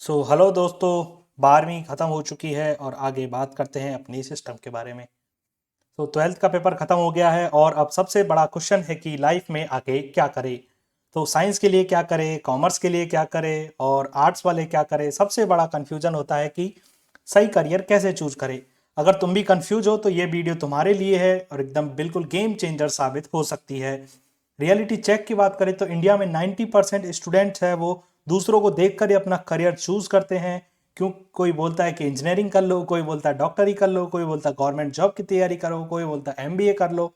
Hello दोस्तों। 12वीं ख़त्म हो चुकी है और आगे बात करते हैं अपनी सिस्टम के बारे में। 12th का पेपर ख़त्म हो गया है और अब सबसे बड़ा क्वेश्चन है कि लाइफ में आगे क्या करें। तो साइंस के लिए क्या करें, कॉमर्स के लिए क्या करें और आर्ट्स वाले क्या करें। सबसे बड़ा कन्फ्यूजन होता है कि सही करियर कैसे चूज करें। अगर तुम भी कंफ्यूज हो तो ये वीडियो तुम्हारे लिए है और एकदम बिल्कुल गेम चेंजर साबित हो सकती है। रियलिटी चेक की बात करें तो इंडिया में 90% स्टूडेंट्स है वो दूसरों को देखकर ही अपना करियर चूज करते हैं। क्यों, कोई बोलता है कि इंजीनियरिंग कर लो, कोई बोलता है डॉक्टरी कर लो, कोई बोलता है गवर्नमेंट जॉब की तैयारी करो, कोई बोलता है एमबीए कर लो।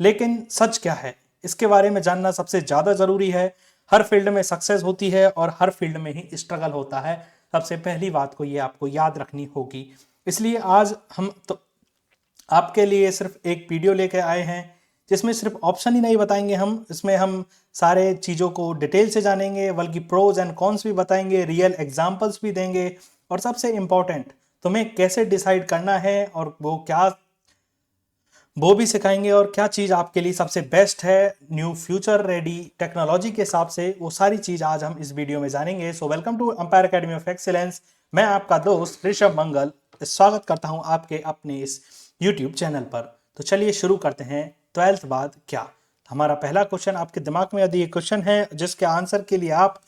लेकिन सच क्या है, इसके बारे में जानना सबसे ज़्यादा ज़रूरी है। हर फील्ड में सक्सेस होती है और हर फील्ड में ही स्ट्रगल होता है। सबसे पहली बात को ये आपको याद रखनी होगी। इसलिए आज हम तो आपके लिए सिर्फ एक वीडियो लेके आए हैं जिसमें सिर्फ ऑप्शन ही नहीं बताएंगे हम, इसमें हम सारे चीज़ों को डिटेल से जानेंगे, बल्कि प्रोज एंड कॉन्स भी बताएंगे, रियल एग्जांपल्स भी देंगे और सबसे इम्पोर्टेंट तुम्हें कैसे डिसाइड करना है और वो भी सिखाएंगे और क्या चीज़ आपके लिए सबसे बेस्ट है न्यू फ्यूचर रेडी टेक्नोलॉजी के हिसाब से। वो सारी चीज़ आज हम इस वीडियो में जानेंगे। So welcome to Empire Academy of Excellence. मैं आपका दोस्त ऋषभ मंगल स्वागत करता हूं आपके अपने इस यूट्यूब चैनल पर। तो चलिए शुरू करते हैं। 12th बाद क्या। हमारा पहला क्वेश्चन आपके दिमाग में यदि ये क्वेश्चन है जिसके आंसर के लिए आप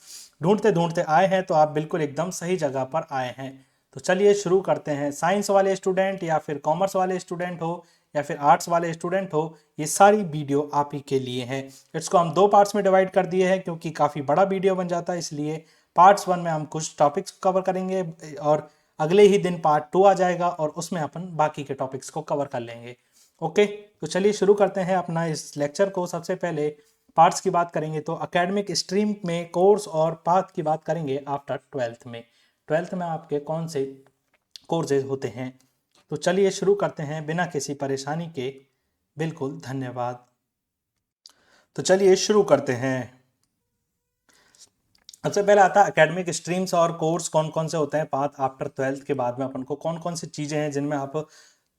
ढूंढते ढूंढते आए हैं तो आप बिल्कुल एकदम सही जगह पर आए हैं। तो चलिए शुरू करते हैं। साइंस वाले स्टूडेंट या फिर कॉमर्स वाले स्टूडेंट हो या फिर आर्ट्स वाले स्टूडेंट हो, ये सारी वीडियो आप ही के लिए है। इसको हम 2 पार्ट्स में डिवाइड कर दिए हैं क्योंकि काफ़ी बड़ा वीडियो बन जाता है, इसलिए पार्ट्स 1 में हम कुछ टॉपिक्स कवर करेंगे और अगले ही दिन पार्ट 2 आ जाएगा और उसमें अपन बाकी के टॉपिक्स को कवर कर लेंगे। ओके, तो चलिए शुरू करते हैं अपना इस लेक्चर को। सबसे पहले पार्ट्स की बात करेंगे तो एकेडमिक स्ट्रीम में कोर्स और पाथ की बात करेंगे। आफ्टर 12th में, 12th में आपके कौन से कोर्सेज होते हैं। तो चलिए शुरू करते हैं बिना किसी परेशानी के। बिल्कुल, धन्यवाद। तो चलिए शुरू करते हैं। सबसे पहले आता है एकेडमिक स्ट्रीम्स और कोर्स कौन कौन से होते हैं पाथ आफ्टर 12th के बाद में अपन को कौन कौन सी चीज़ें हैं जिनमें आप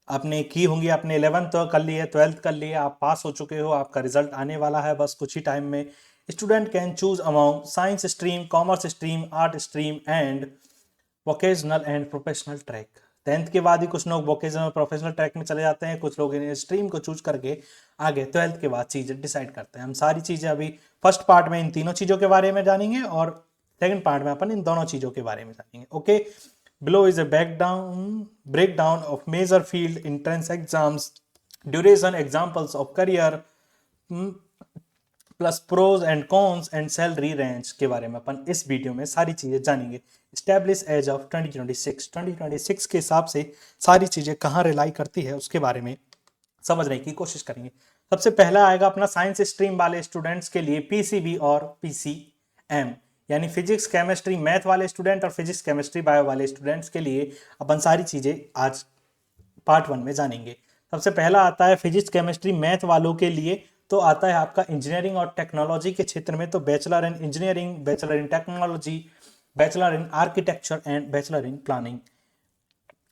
आपने की होंगी। आपने 11th तो कर ली है, 12th कर ली है, आप पास हो चुके हो, आपका रिजल्ट आने वाला है बस कुछ ही टाइम में। Student can choose among science stream, commerce stream, art stream and vocational and professional track. 10th के बाद ही कुछ लोग वोकेशनल और प्रोफेशनल ट्रैक में चले जाते हैं, कुछ लोग इन स्ट्रीम को चूज करके आगे 12th के बाद चीज़ें डिसाइड करते हैं। हम सारी चीज़ें अभी फर्स्ट पार्ट में इन तीनों चीज़ों के बारे में जानेंगे और सेकंड पार्ट में अपन इन दोनों चीज़ों के बारे में जानेंगे। Okay, below is a breakdown of major field entrance exams, duration, examples of career, plus pros and cons and salary range के बारे में अपन इस वीडियो में सारी चीज़ें जानेंगे। स्टैब्लिश एज ऑफ 2026 के हिसाब से सारी चीज़ें कहाँ रिलाई करती है उसके बारे में समझने की कोशिश करेंगे। सबसे पहला आएगा अपना साइंस स्ट्रीम वाले स्टूडेंट्स के लिए पीसीबी और पीसीएम, यानी फिजिक्स केमिस्ट्री मैथ वाले स्टूडेंट और फिजिक्स केमिस्ट्री बायो वाले स्टूडेंट्स के लिए अपन सारी चीज़ें आज पार्ट 1 में जानेंगे। सबसे पहला आता है फिजिक्स केमिस्ट्री मैथ वालों के लिए, तो आता है आपका इंजीनियरिंग और टेक्नोलॉजी के क्षेत्र में। तो bachelor in engineering, bachelor in technology, bachelor in architecture and bachelor in planning,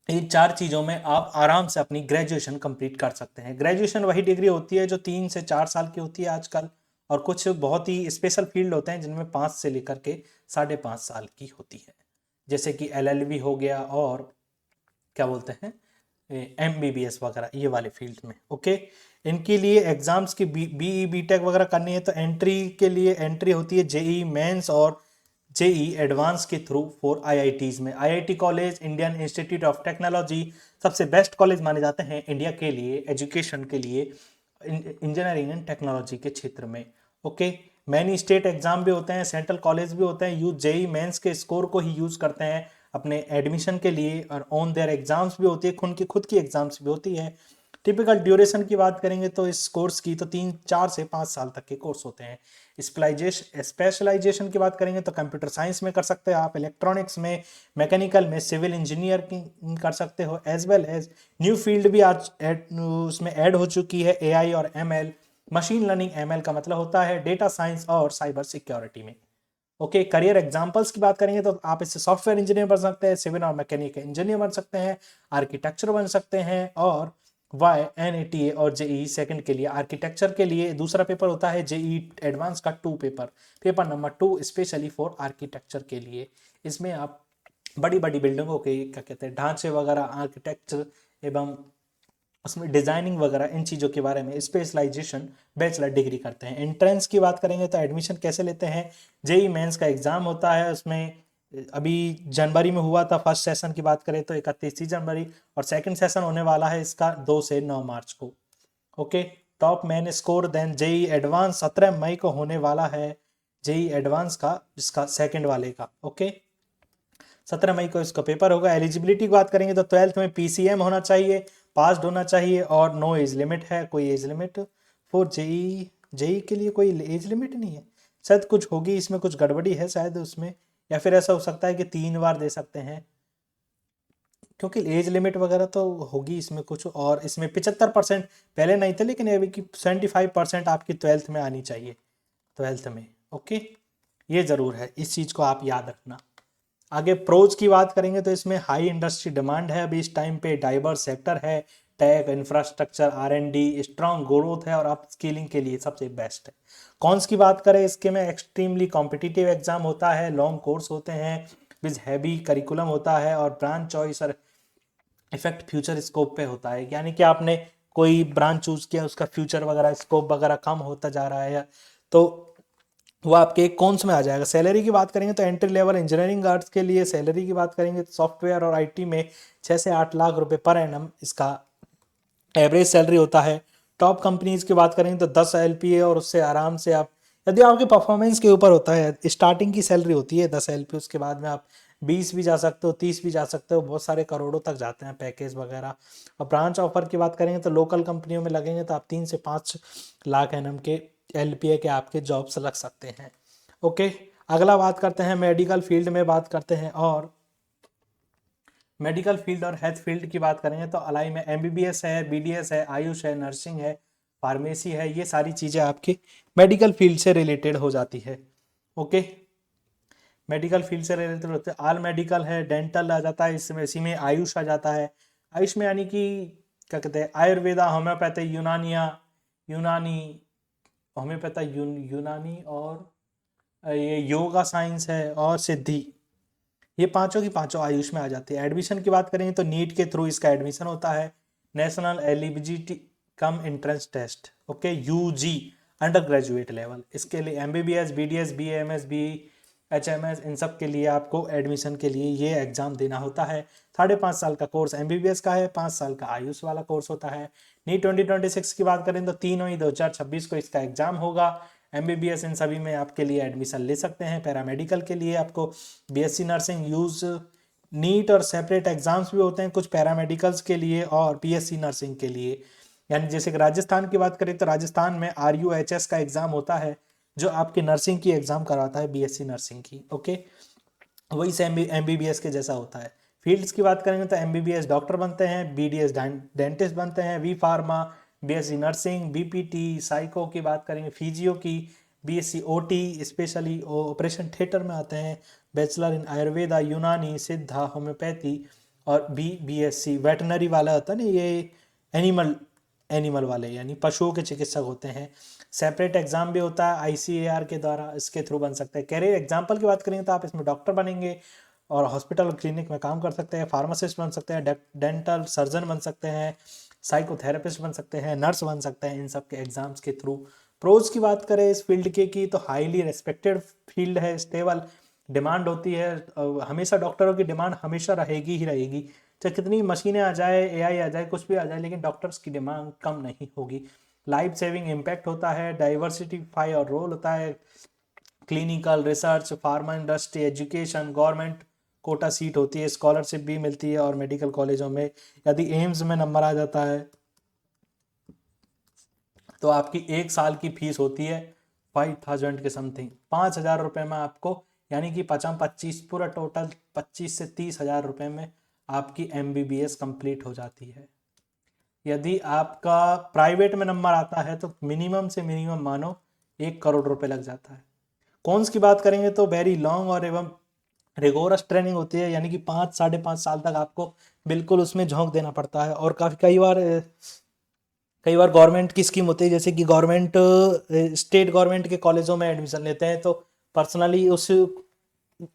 in 4 चीज़ों में आप आराम से अपनी ग्रेजुएशन कंप्लीट कर सकते हैं। ग्रेजुएशन वही डिग्री होती है जो 3 से 4 साल की होती है आजकल, और कुछ बहुत ही स्पेशल फील्ड होते हैं जिनमें 5 से लेकर के 5.5 साल की होती है, जैसे कि एलएलबी हो गया और क्या बोलते हैं एमबीबीएस वगैरह, ये वाले फील्ड में। ओके, इनके लिए एग्जाम्स की बीई बीटेक वगैरह करनी है तो एंट्री के लिए एंट्री होती है जेई मेंस और जेई एडवांस के थ्रू फॉर आईआईटीज में। IIT college, Indian institute of technology सबसे बेस्ट कॉलेज माने जाते हैं इंडिया के लिए एजुकेशन के लिए, इंजीनियरिंग एंड टेक्नोलॉजी के क्षेत्र में। ओके, मैनी स्टेट एग्जाम भी होते हैं, सेंट्रल कॉलेज भी होते हैं, यूज जेई मेंस के स्कोर को ही यूज करते हैं अपने एडमिशन के लिए, और ऑन देयर एग्जाम्स भी होती है, खुद की एग्जाम्स भी होती है। टिपिकल ड्यूरेशन की बात करेंगे तो इस कोर्स की तो 4 से 5 साल तक के कोर्स होते हैं। स्पेशलाइजेशन की बात करेंगे तो कंप्यूटर साइंस में कर सकते हैं आप, इलेक्ट्रॉनिक्स में, मैकेनिकल में, सिविल इंजीनियर की कर सकते हो, as well as new field भी आज उसमें ऐड हो चुकी है, एआई और एमएल, मशीन लर्निंग। एमएल का मतलब होता है डेटा साइंस और साइबर सिक्योरिटी में। ओके, करियर एग्जांपल्स की बात करेंगे तो आप इससे सॉफ्टवेयर इंजीनियर बन सकते हैं, सिविल और मैकेनिकल इंजीनियर बन सकते हैं, आर्किटेक्चर बन सकते हैं, और वाई एनएटीए और जेई सेकंड के लिए आर्किटेक्चर के लिए दूसरा पेपर होता है जेई एडवांस का 2 paper, paper number 2 specially for architecture के लिए। इसमें आप बड़ी बड़ी बिल्डिंगों के क्या कहते हैं ढांचे वगैरह, आर्किटेक्चर एवं उसमें डिजाइनिंग वगैरह इन चीज़ों के बारे में स्पेशलाइजेशन बैचलर डिग्री करते हैं। एंट्रेंस की बात करेंगे तो एडमिशन कैसे लेते हैं, जेई मेंस का एग्जाम होता है, उसमें अभी जनवरी में हुआ था फर्स्ट सेशन की बात करें तो 31 जनवरी, और सेकंड सेशन होने वाला है इसका 2 से 9 मार्च को। Okay, top main score then JEE advance 17 मई को होने वाला है, जेई एडवांस का इसका सेकंड वाले का। ओके, 17 मई को इसका पेपर होगा। एलिजिबिलिटी की बात करेंगे तो 12th में पीसीएम होना चाहिए, पास होना चाहिए, और नो एज लिमिट है। कोई age limit for JEE, JEE के लिए कोई एज लिमिट नहीं है शायद, कुछ होगी इसमें, कुछ गड़बड़ी है शायद उसमें, या फिर ऐसा हो सकता है कि 3 बार दे सकते हैं, क्योंकि एज लिमिट वगैरह तो होगी इसमें कुछ। और इसमें 75% पहले नहीं थे, लेकिन अभी की 75% आपकी 12th में आनी चाहिए, 12th में। ओके, ये ज़रूर है, इस चीज़ को आप याद रखना। आगे प्रोज की बात करेंगे तो इसमें हाई इंडस्ट्री डिमांड है अभी इस टाइम पे, डाइवर्स सेक्टर है, टेक, इंफ्रास्ट्रक्चर, आर&डी, स्ट्रॉन्ग ग्रोथ है और अप स्किलिंग के लिए सबसे बेस्ट है। कॉन्स की बात करें इसके में एक्सट्रीमली कॉम्पिटिटिव एग्जाम होता है, लॉन्ग कोर्स होते हैं, विद हैवी करिकुलम होता है, और ब्रांच चॉइस और इफेक्ट फ्यूचर स्कोप पे होता है, यानी कि आपने कोई ब्रांच चूज किया उसका फ्यूचर वगैरह स्कोप वगैरह कम होता जा रहा है तो वो आपके कौन से में आ जाएगा। सैलरी की बात करेंगे तो एंट्री लेवल इंजीनियरिंग आर्ट्स के लिए सैलरी की बात करेंगे तो सॉफ्टवेयर और आईटी में 6 से 8 लाख रुपए पर एनम इसका एवरेज सैलरी होता है। टॉप कंपनीज की बात करेंगे तो 10 एलपीए, और उससे आराम से आप, यदि आपके परफॉर्मेंस के ऊपर होता है, स्टार्टिंग की सैलरी होती है 10 एलपीए, उसके बाद में आप 20 भी जा सकते हो, 30 भी जा सकते हो, बहुत सारे करोड़ों तक जाते हैं पैकेज वगैरह। और ब्रांच ऑफर की बात करेंगे तो लोकल कंपनियों में लगेंगे तो आप 3 से 5 लाख एनएम के एलपीए के आपके जॉब्स लग सकते हैं। ओके, अगला बात करते हैं मेडिकल फील्ड में बात करते हैं, और मेडिकल फील्ड और हेल्थ फील्ड की बात करेंगे तो अलाई में एमबीबीएस है, बीडीएस है, आयुष है, नर्सिंग है, फार्मेसी है, ये सारी चीज़ें आपकी मेडिकल फील्ड से रिलेटेड हो जाती है। ओके, मेडिकल फील्ड से रिलेटेड होते हैं। आल मेडिकल है, डेंटल आ जाता है इसमें, इसी में आयुष आ जाता है। आयुष में यानी कि क्या कहते हैं, आयुर्वेदा, होम्योपैथी, यूनानी, होम्योपैथी, यूनानी, और ये योगा साइंस है, और सिद्धि, ये पांचों की पांचों आयुष में आ जाती है। एडमिशन की बात करेंगे तो नीट के थ्रू इसका एडमिशन होता है, national eligibility cum entrance test. Okay, UG under graduate level, इसके लिए एमबीबीएस, बीडीएस, बीएमएस, बीएचएमएस, इन सब के लिए आपको एडमिशन के लिए ये एग्जाम देना होता है। 5.5 साल का कोर्स एमबीबीएस का है, 5 साल का आयुष वाला कोर्स होता है। नीट 2026 की बात करें तो 3 मई 2026 को इसका एग्जाम होगा। एमबीबीएस इन सभी में आपके लिए एडमिशन ले सकते हैं। पैरामेडिकल के लिए आपको बीएससी नर्सिंग यूज नीट और सेपरेट एग्जाम्स भी होते हैं कुछ पैरामेडिकल्स के लिए और बीएससी नर्सिंग के लिए। यानी जैसे कि राजस्थान की बात करें तो राजस्थान में आरयूएचएस का एग्जाम होता है जो आपकी नर्सिंग की एग्जाम करवाता है, बीएससी नर्सिंग की। ओके, वही से एमबीबीएस के जैसा होता है। फील्ड्स की बात करेंगे तो एमबीबीएस डॉक्टर बनते हैं, बीडीएस डेंटिस्ट बनते हैं, B pharma, BSc nursing, BPT, psycho की बात करेंगे, फिजियो की, BSc OT, specially operation theatre में आते हैं, बैचलर इन आयुर्वेदा, यूनानी, सिद्धा, होम्योपैथी, और बीएससी वेटनरी वाला होता है ना, ये एनिमल एनिमल वाले यानी पशुओं के चिकित्सक होते हैं। सेपरेट एग्जाम भी होता है आईसीएआर के द्वारा, इसके थ्रू बन सकते हैं। कैरियर एग्जाम्पल की बात करेंगे तो आप इसमें डॉक्टर बनेंगे और हॉस्पिटल और क्लिनिक में काम कर सकते हैं, फार्मासिस्ट बन सकते हैं, डेंटल सर्जन बन सकते हैं, साइकोथेरेपिस्ट बन सकते हैं, नर्स बन सकते हैं, इन सब के एग्जाम्स के थ्रू। प्रोज की बात करें इस फील्ड के की तो हाईली रेस्पेक्टेड फील्ड है, स्टेबल डिमांड होती है, हमेशा डॉक्टरों की डिमांड हमेशा रहेगी ही रहेगी, चाहे कितनी मशीनें आ जाए, एआई आ जाए, कुछ भी आ जाए, लेकिन डॉक्टर्स की डिमांड कम नहीं होगी। लाइफ सेविंग इम्पैक्ट होता है, डाइवर्सिटीफाई और रोल होता है, clinical research, pharma industry, education, government quota seat होती है, स्कॉलरशिप भी मिलती है, और मेडिकल कॉलेजों में यदि एम्स में नंबर आ जाता है तो आपकी 1 साल की फीस होती है 5,000 के समथिंग, 5,000 रुपये में आपको, यानी कि 25 पूरा टोटल 25 से 30,000 रुपये में आपकी एमबीबीएस कंप्लीट हो जाती है। यदि आपका प्राइवेट में नंबर आता है तो मिनिमम से मिनिमम मानो 1 करोड़ रुपए लग जाता है। कॉन्स की बात करेंगे तो वेरी लॉन्ग और एवं रिगोरस ट्रेनिंग होती है, यानी कि 5-5.5 साल तक आपको बिल्कुल उसमें झोंक देना पड़ता है। और काफ़ी कई बार गवर्नमेंट की स्कीम होती है, जैसे कि गवर्नमेंट स्टेट गवर्नमेंट के कॉलेजों में एडमिशन लेते हैं तो पर्सनली उस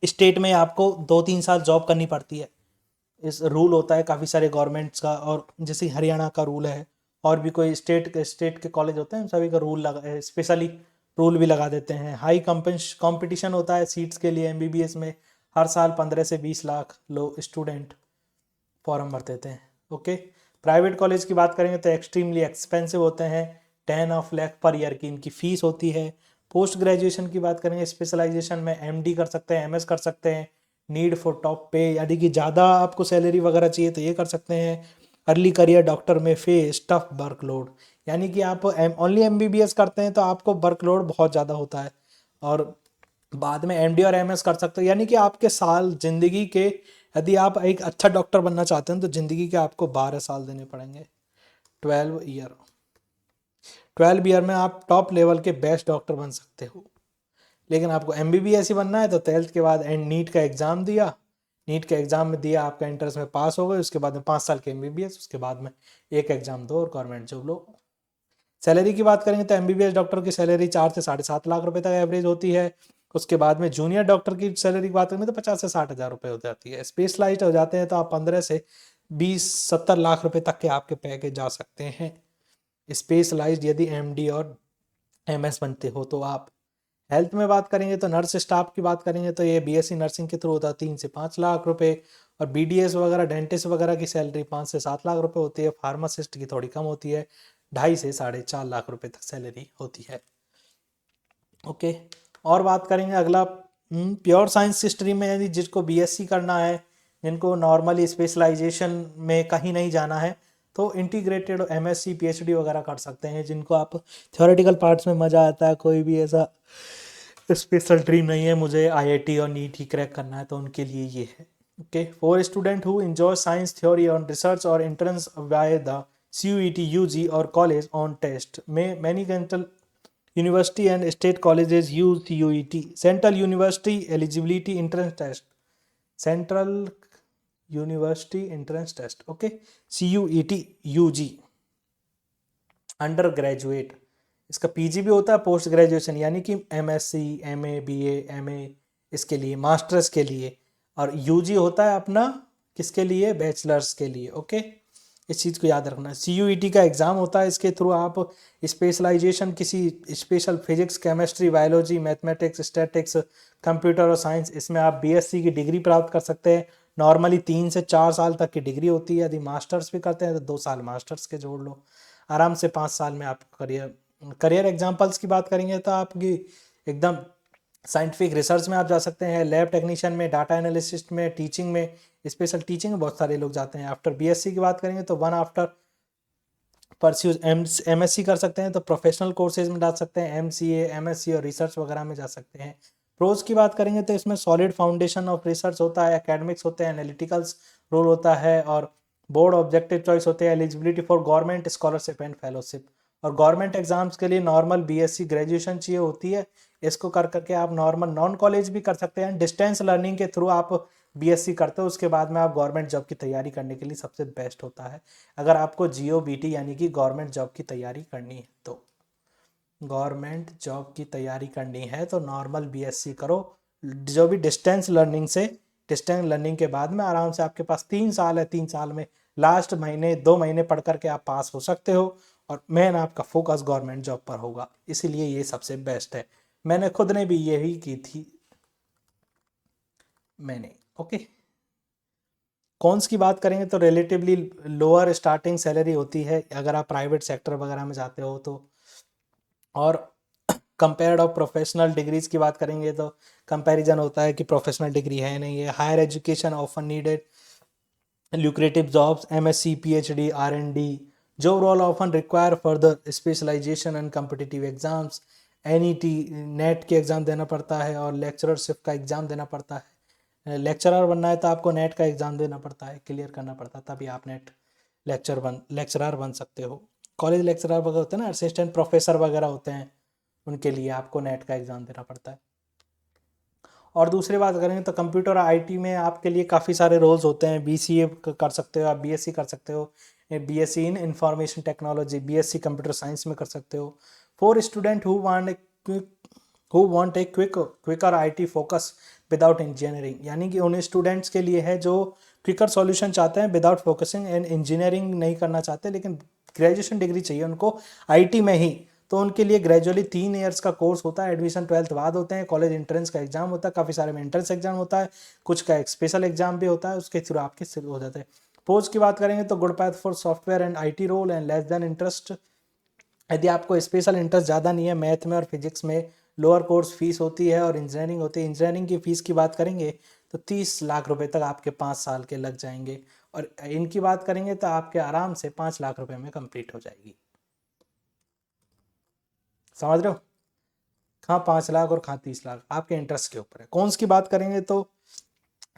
स्टेट में आपको 2-3 साल जॉब करनी पड़ती है। इस रूल होता है काफ़ी सारे गवर्नमेंट्स का, और जैसे हरियाणा का रूल है, और भी कोई स्टेट के कॉलेज होते हैं सभी का रूल लगा, स्पेशली रूल भी लगा देते हैं। हाई कंपटीशन होता है सीट्स के लिए एमबीबीएस में। हर साल 15 से 20 लाख लोग स्टूडेंट फॉर्म भर देते हैं। ओके, प्राइवेट कॉलेज की बात करेंगे तो एक्सट्रीमली एक्सपेंसिव होते हैं। 10 लाख पर ईयर की इनकी फीस होती है। पोस्ट ग्रेजुएशन की बात करेंगे, स्पेशलाइजेशन में एमडी कर सकते हैं, एमएस कर सकते हैं। नीड फॉर टॉप पे, यानी कि ज़्यादा आपको सैलरी वगैरह चाहिए तो ये कर सकते हैं। अर्ली करियर डॉक्टर में फेस टफ वर्कलोड, यानी कि आप ओनली एमबीबीएस करते हैं तो आपको वर्कलोड बहुत ज़्यादा होता है, और बाद में एमडी और एमएस कर सकते हो। यानी कि आपके साल जिंदगी के, यदि आप एक अच्छा डॉक्टर बनना चाहते हैं तो जिंदगी के आपको 12 साल देने पड़ेंगे। 12 ईयर, 12 ईयर में आप टॉप लेवल के बेस्ट डॉक्टर बन सकते हो। लेकिन आपको एमबीबीएस ही बनना है तो 12th के बाद एंड नीट का एग्ज़ाम दिया, नीट का एग्ज़ाम में दिया, आपका एंट्रेंस में पास हो गए, उसके बाद में 5 साल के एमबीबीएस, उसके बाद में एक एग्ज़ाम दो और गवर्नमेंट जॉब लो। सैलरी की बात करेंगे तो एमबीबीएस डॉक्टर की सैलरी 4 से 7.5 लाख रुपए तक एवरेज होती है। उसके बाद में जूनियर डॉक्टर की सैलरी की बात करेंगे तो 50 से 60 हज़ार रुपये हो जाती है। स्पेशलाइज्ड हो जाते हैं तो आप 15 से 20-70 लाख रुपए तक के आपके पैकेज जा सकते हैं। स्पेशलाइज्ड यदि एमडी और एमएस बनते हो तो आप। हेल्थ में बात करेंगे तो नर्स स्टाफ की बात करेंगे तो ये बीएससी नर्सिंग के थ्रू होता है 3 से 5 लाख रुपए, और बीडीएस वगैरह डेंटिस्ट वगैरह की सैलरी 5 से 7 लाख रुपए होती है। फार्मासिस्ट की थोड़ी कम होती है, 2.5 से 4.5 लाख रुपए तक सैलरी होती है। ओके, और बात करेंगे अगला, प्योर साइंस स्ट्रीम में यदि जिसको बीएससी करना है, जिनको नॉर्मली स्पेशलाइजेशन में कहीं नहीं जाना है, तो इंटीग्रेटेड एमएससी पीएचडी वगैरह कर सकते हैं। जिनको आप थ्योरेटिकल पार्ट्स में मज़ा आता है, कोई भी ऐसा स्पेशल ड्रीम नहीं है मुझे आईआईटी और नीट ही क्रैक करना है, तो उनके लिए ये है। Okay, for student who enjoy science theory on research और entrance via the CUET UG or college on test में many central university and state colleges use CUET, Central University Eligibility Entrance Test, Central University Entrance Test, okay, CUET UG under graduate. इसका PG भी होता है, post graduation यानी कि MSc, MA, BA, MA, इसके लिए masters के लिए। और यूजी होता है अपना किसके लिए, बैचलर्स के लिए। ओके, इस चीज़ को याद रखना। सीयूईटी का एग्ज़ाम होता है, इसके थ्रू आप स्पेशलाइजेशन किसी special physics, chemistry, biology, mathematics, statics, computer और साइंस, इसमें आप बीएससी की डिग्री प्राप्त कर सकते हैं। नॉर्मली 3 से 4 साल तक की डिग्री होती है। यदि मास्टर्स भी करते हैं तो 2 साल मास्टर्स के जोड़ लो, आराम से 5 साल में आप करियर एग्जाम्पल्स की बात करेंगे तो आपकी एकदम साइंटिफिक रिसर्च में आप जा सकते हैं, लैब टेक्नीशियन में, डाटा एनालिसिस्ट में, टीचिंग में, स्पेशल टीचिंग में बहुत सारे लोग जाते हैं। आफ्टर बीएससी की बात करेंगे तो वन आफ्टर परस्यूज एमएससी कर सकते हैं तो प्रोफेशनल कोर्सेज में जा सकते हैं, एमसीए, एमएससी और रिसर्च वगैरह में जा सकते हैं। प्रोज की बात करेंगे तो इसमें सॉलिड फाउंडेशन ऑफ रिसर्च होता है, एकेडमिक्स होते हैं, एनालिटिकल्स रोल होता है, और बोर्ड ऑब्जेक्टिव चॉइस होते हैं, eligibility for government scholarship and fellowship. और गवर्नमेंट एग्जाम्स के लिए नॉर्मल बीएससी ग्रेजुएशन चाहिए होती है। इसको कर करके आप नॉर्मल नॉन कॉलेज भी कर सकते हैं, डिस्टेंस लर्निंग के थ्रू आप बीएससी करते हो, उसके बाद में आप गवर्नमेंट जॉब की तैयारी करने के लिए सबसे बेस्ट होता है। अगर आपको जीओबीटी यानी कि गवर्नमेंट जॉब की तैयारी करनी है तो, गवर्नमेंट जॉब की तैयारी करनी है तो नॉर्मल बीएससी करो। जो भी डिस्टेंस लर्निंग से, डिस्टेंस लर्निंग के बाद में आराम से आपके पास 3 साल है, 3 साल में लास्ट महीने 2 महीने पढ़ करके आप पास हो सकते हो, और मेन आपका फोकस गवर्नमेंट जॉब पर होगा। इसीलिए ये सबसे बेस्ट है। मैंने खुद ने भी यही की थी मैंने। ओके, कॉन्स की बात करेंगे तो रिलेटिवली लोअर स्टार्टिंग सैलरी होती है अगर आप प्राइवेट सेक्टर वगैरह में जाते हो तो। और कंपेयर्ड ऑफ प्रोफेशनल डिग्रीज की बात करेंगे तो कंपैरिजन होता है कि प्रोफेशनल डिग्री है नहीं है। Higher education often needed lucrative jobs, MSc, PhD, R&D, job role often require further specialization and competitive exams, NET, net के एग्ज़ाम देना पड़ता है, और लेक्चररशिप का एग्ज़ाम देना पड़ता है। लेक्चरर बनना है तो आपको नेट का एग्ज़ाम देना पड़ता है, क्लियर करना पड़ता है, तभी आप नेट लेक्चरर बन सकते हो। कॉलेज लेक्चरर वगैरह होते हैं ना, असिस्टेंट प्रोफेसर वगैरह होते हैं, उनके लिए आपको नेट का एग्ज़ाम देना पड़ता है। और दूसरी बात करेंगे तो कंप्यूटर आईटी में आपके लिए काफ़ी सारे रोल्स होते हैं। बीसीए कर सकते हो आप, बीएससी कर सकते हो, BSc in information technology, BSc computer science में कर सकते हो। For student who want a quicker IT focus without engineering, यानी कि उन स्टूडेंट्स के लिए है जो क्विकर सॉल्यूशन चाहते हैं विदाउट फोकसिंग एंड इंजीनियरिंग नहीं करना चाहते, लेकिन ग्रेजुएशन डिग्री चाहिए उनको आईटी में ही। तो उनके लिए ग्रेजुअली 3 इयर्स का कोर्स होता है, एडमिशन 12th बाद होते हैं, कॉलेज एंट्रेंस का एग्जाम होता है, काफ़ी सारे में एंट्रेंस एग्जाम होता है, कुछ का एक स्पेशल एग्जाम भी होता है, उसके थ्रू आपके शुरू हो जाते हैं। पोस्ट की बात करेंगे तो good path for software and IT role and less than interest. यदि आपको स्पेशल इंटरेस्ट ज़्यादा नहीं है मैथ में और फिजिक्स में, लोअर कोर्स फीस होती है और इंजीनियरिंग होती है। इंजीनियरिंग की फ़ीस की बात करेंगे तो 30 लाख रुपए तक आपके 5 साल के लग जाएंगे, और इनकी बात करेंगे तो आपके आराम से 5 लाख रुपए में कंप्लीट हो जाएगी। समझ रहे हो, कहाँ 5 लाख और कहाँ 30 लाख, आपके इंटरेस्ट के ऊपर है। कौन्स की बात करेंगे तो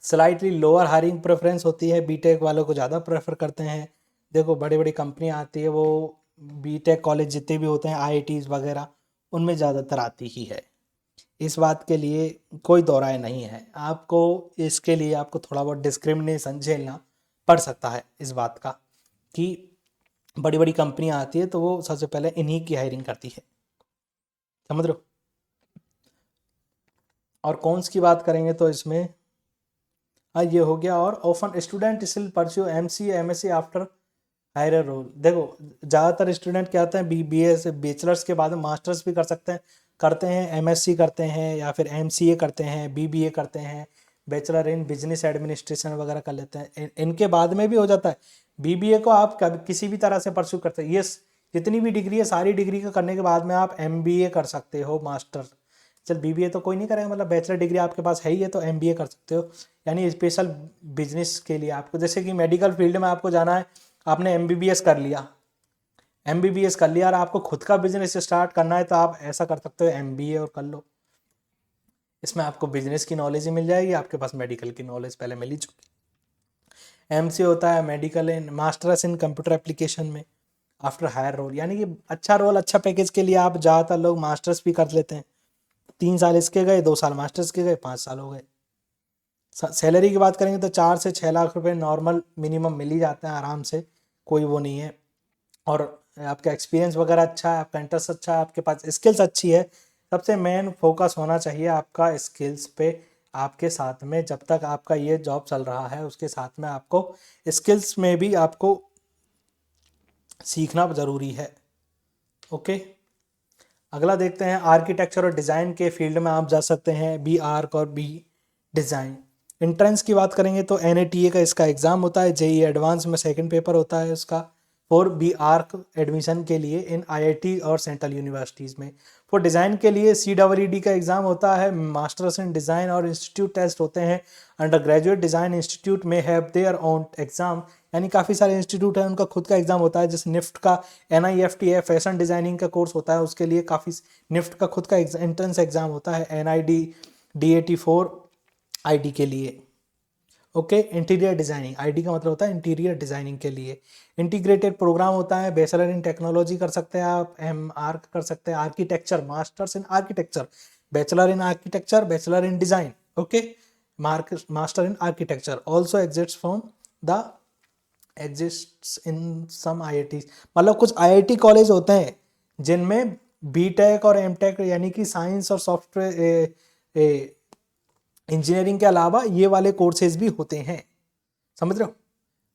स्लाइटली लोअर हायरिंग प्रेफरेंस होती है, बीटेक वालों को ज़्यादा प्रेफर करते हैं। देखो बड़ी बड़ी कंपनियाँ आती है, वो बीटेक कॉलेज जितने भी होते हैं आईआईटीज़ वगैरह, उनमें ज़्यादातर आती ही है। इस बात के लिए कोई दो राय नहीं है। आपको इसके लिए आपको थोड़ा बहुत डिस्क्रिमिनेशन झेलना पड़ सकता है इस बात का, कि बड़ी बड़ी कंपनियाँ आती है तो वो सबसे पहले इन्हीं की हायरिंग करती है। समझ रहे हो। और कौन्स की बात करेंगे तो इसमें ये हो गया। और often student still pursue MC MSc after higher role. देखो ज़्यादातर स्टूडेंट क्या होते हैं बीए से बैचलर्स के बाद में मास्टर्स भी कर सकते हैं, करते हैं, एमएससी करते हैं या फिर एमसीए करते हैं, बीबीए करते हैं, बैचलर इन बिजनेस एडमिनिस्ट्रेशन वगैरह कर लेते हैं। इनके बाद में भी हो जाता है। बीबीए को आप किसी भी तरह से परस्यू करते हैं, ये जितनी भी डिग्री है सारी डिग्री को करने के बाद में आप एमबीए कर सकते हो, मास्टर। चल बीबीए तो कोई नहीं करेगा, मतलब बैचलर डिग्री आपके पास है ही है तो एमबीए कर सकते हो, यानी स्पेशल बिजनेस के लिए आपको, जैसे कि मेडिकल फील्ड में आपको जाना है, आपने एमबीबीएस कर लिया, एमबीबीएस कर लिया और आपको खुद का बिजनेस स्टार्ट करना है तो आप ऐसा कर सकते हो एमबीए और कर लो। इसमें आपको बिजनेस की नॉलेज ही मिल जाएगी, आपके पास मेडिकल की नॉलेज पहले मिल ही चुकी। एमसी होता है medical in masters in computer application में आफ्टर हायर रोल, यानी कि अच्छा रोल अच्छा पैकेज के लिए आप ज़्यादातर लोग मास्टर्स भी कर लेते हैं। 3 साल इसके गए, 2 साल मास्टर्स के गए, 5 साल हो गए। सैलरी की बात करेंगे तो 4 से 6 लाख रुपए नॉर्मल मिनिमम मिल ही जाते हैं आराम से, कोई वो नहीं है। और आपका एक्सपीरियंस वगैरह अच्छा है, आपका इंटरेस्ट अच्छा है, आपके पास स्किल्स अच्छी है। सबसे मेन फोकस होना चाहिए आपका स्किल्स पे। आपके साथ में जब तक आपका ये जॉब चल रहा है उसके साथ में आपको स्किल्स में भी आपको सीखना ज़रूरी है। ओके, अगला देखते हैं। आर्किटेक्चर और डिज़ाइन के फील्ड में आप जा सकते हैं, बी आर्क और बी डिज़ाइन। एंट्रेंस की बात करेंगे तो एनएटीए का इसका एग्ज़ाम होता है, जेई एडवांस में सेकंड पेपर होता है उसका। फॉर बी आर्क एडमिशन के लिए इन आईआईटी और सेंट्रल यूनिवर्सिटीज़ में। फॉर डिज़ाइन के लिए CEED का एग्ज़ाम होता है, मास्टर्स इन डिज़ाइन और इंस्टीट्यूट टेस्ट होते हैं। अंडर ग्रेजुएट डिज़ाइन इंस्टीट्यूट में हैव देयर ओन एग्ज़ाम, यानी काफ़ी सारे इंस्टीट्यूट हैं उनका खुद का एग्ज़ाम होता है। जैसे निफ्ट का NIFT है, फैशन डिज़ाइनिंग का कोर्स होता है, उसके लिए काफ़ी निफ्ट का खुद का एंट्रेंस एग्ज़ाम होता है, NID D84 ID के लिए। ओके, इंटीरियर डिज़ाइनिंग, आईडी का मतलब होता है इंटीरियर डिज़ाइनिंग के लिए। इंटीग्रेटेड प्रोग्राम होता है, बैचलर इन टेक्नोलॉजी कर सकते हैं आप, MArch कर सकते हैं, architecture masters in architecture, bachelor in architecture, bachelor in design. Okay, master in architecture also exists in some IIT। मतलब कुछ IIT कॉलेज होते हैं जिनमें बीटेक और एमटेक यानी कि साइंस और सॉफ्टवेयर इंजीनियरिंग के अलावा ये वाले कोर्सेज भी होते हैं। समझ रहे हो।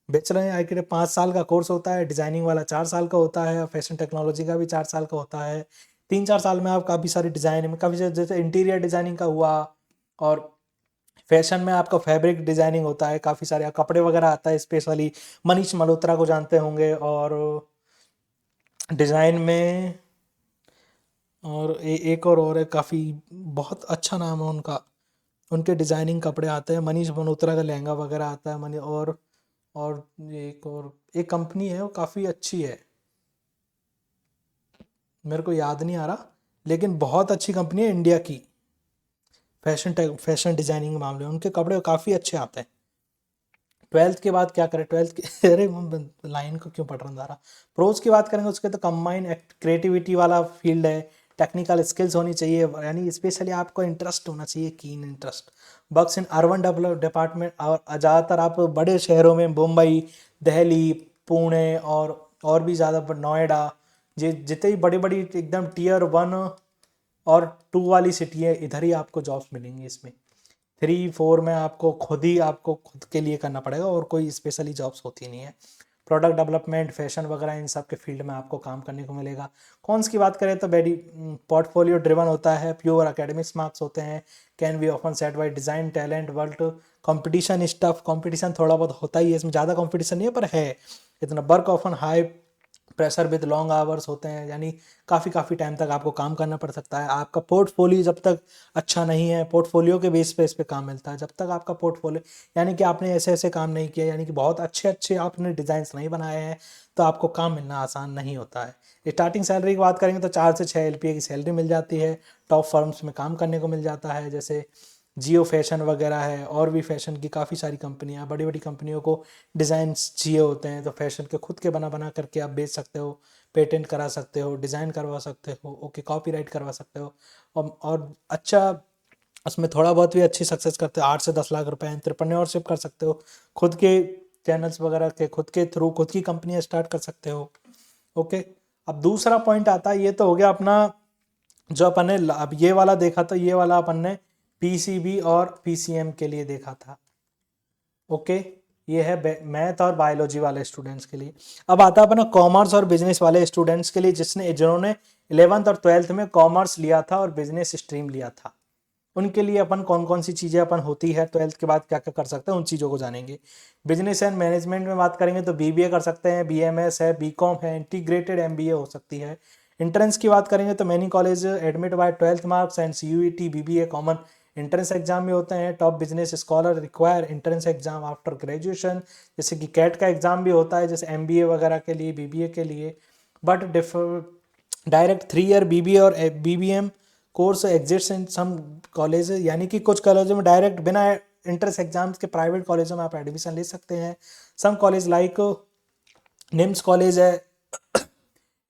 बैचलर आर्किटेक्ट 5 साल का कोर्स होता है, डिज़ाइनिंग वाला 4 साल का होता है, फैशन टेक्नोलॉजी का भी 4 साल का होता है। 3-4 साल में आप काफ़ी सारी डिज़ाइन में काफ़ी जैसे इंटीरियर डिज़ाइनिंग का हुआ, और फैशन में आपका फैब्रिक डिज़ाइनिंग होता है, काफ़ी सारे कपड़े वगैरह आता है, स्पेशली मनीष मल्होत्रा को जानते होंगे। और डिज़ाइन में और एक और है, काफ़ी बहुत अच्छा नाम है उनका, उनके डिज़ाइनिंग कपड़े आते हैं, मनीष मल्होत्रा का लहंगा वगैरह आता है मनी। और एक कंपनी है वो काफ़ी अच्छी है, मेरे को याद नहीं आ रहा, लेकिन बहुत अच्छी कंपनी है इंडिया की, फैशन डिज़ाइनिंग के मामले में उनके कपड़े काफ़ी अच्छे आते हैं। 12th के बाद क्या करें, 12th के अरे लाइन को क्यों पढ़ रहा था। प्रोज की बात करेंगे उसके तो कंबाइन क्रिएटिविटी वाला फील्ड है, टेक्निकल स्किल्स होनी चाहिए, यानी स्पेशली आपको इंटरेस्ट होना चाहिए, keen interest. Works in urban develop department, और ज़्यादातर आप बड़े शहरों में मुंबई, दिल्ली, पुणे और भी ज़्यादा नोएडा, जितनी बड़ी बड़ी एकदम Tier 1 और 2 वाली सिटी है, इधर ही आपको जॉब्स मिलेंगी इसमें। 3-4 में आपको खुद के लिए करना पड़ेगा और कोई स्पेशली जॉब्स होती नहीं है। प्रोडक्ट डेवलपमेंट, फैशन वगैरह इन सब के फील्ड में आपको काम करने को मिलेगा। कॉन्स की बात करें तो वेरी पोर्टफोलियो ड्रिवन होता है, प्योर एकेडमिक्स मार्क्स होते हैं, can be often set by design talent world competition stuff. Competition थोड़ा बहुत होता ही है, इसमें ज़्यादा कंपटीशन नहीं है पर है इतना। Work often high pressure with long hours होते हैं, यानी काफ़ी टाइम तक आपको काम करना पड़ सकता है। आपका पोर्टफोलियो जब तक अच्छा नहीं है, पोर्टफोलियो के बेस पे इस पे काम मिलता है। जब तक आपका पोर्टफोलियो यानी कि आपने ऐसे ऐसे काम नहीं किया, यानी कि बहुत अच्छे अच्छे आपने डिज़ाइंस नहीं बनाए हैं, तो आपको काम मिलना आसान नहीं होता है। स्टार्टिंग सैलरी की बात करेंगे तो 4 से 6 LPA की सैलरी मिल जाती है। टॉप फर्म्स में काम करने को मिल जाता है, जैसे जियो फैशन वगैरह है, और भी फैशन की काफ़ी सारी कंपनियां, बड़ी बड़ी कंपनियों को डिज़ाइंस चाहिए होते हैं, तो फैशन के खुद के बना बना करके आप बेच सकते हो, पेटेंट करा सकते हो, डिज़ाइन करवा सकते हो, ओके, कॉपीराइट करवा सकते हो। और अच्छा उसमें थोड़ा बहुत भी अच्छी सक्सेस करते हो, 8 से 10 लाख रुपए एंटरप्रेन्योरशिप कर सकते हो, खुद के चैनल्स वगैरह के खुद के थ्रू खुद की कंपनियां स्टार्ट कर सकते हो। ओके, अब दूसरा पॉइंट आता है, ये तो हो गया अपना जो अपन ने अब ये वाला देखा, तो ये वाला अपन ने PCB और PCM के लिए देखा था। ओके, ये है मैथ और बायोलॉजी वाले स्टूडेंट्स के लिए। अब आता है अपना कॉमर्स और बिजनेस वाले स्टूडेंट्स के लिए, जिन्होंने 11th और 12th में कॉमर्स लिया था और बिजनेस स्ट्रीम लिया था। उनके लिए अपन कौन कौन सी चीज़ें अपन होती है 12th के बाद क्या क्या कर सकते हैं, उन चीज़ों को जानेंगे। बिजनेस एंड मैनेजमेंट में बात करेंगे तो BBA कर सकते हैं, BMS है, BCom है, इंटीग्रेटेड MBA हो सकती है। एंट्रेंस की बात करेंगे तो many college admit by 12th marks and CUET BBA common entrance exam भी होते हैं। Top business scholar require entrance exam after graduation, जैसे कि कैट का एग्जाम भी होता है, जैसे MBA वगैरह के लिए, BBA के लिए। बट डायरेक्ट 3 ईयर BBA और BBM course exist in some college, यानी कि कुछ कॉलेजों में डायरेक्ट बिना एंट्रेंस एग्जाम्स के प्राइवेट कॉलेजों में आप एडमिशन ले सकते हैं। Some college like NIMS college है,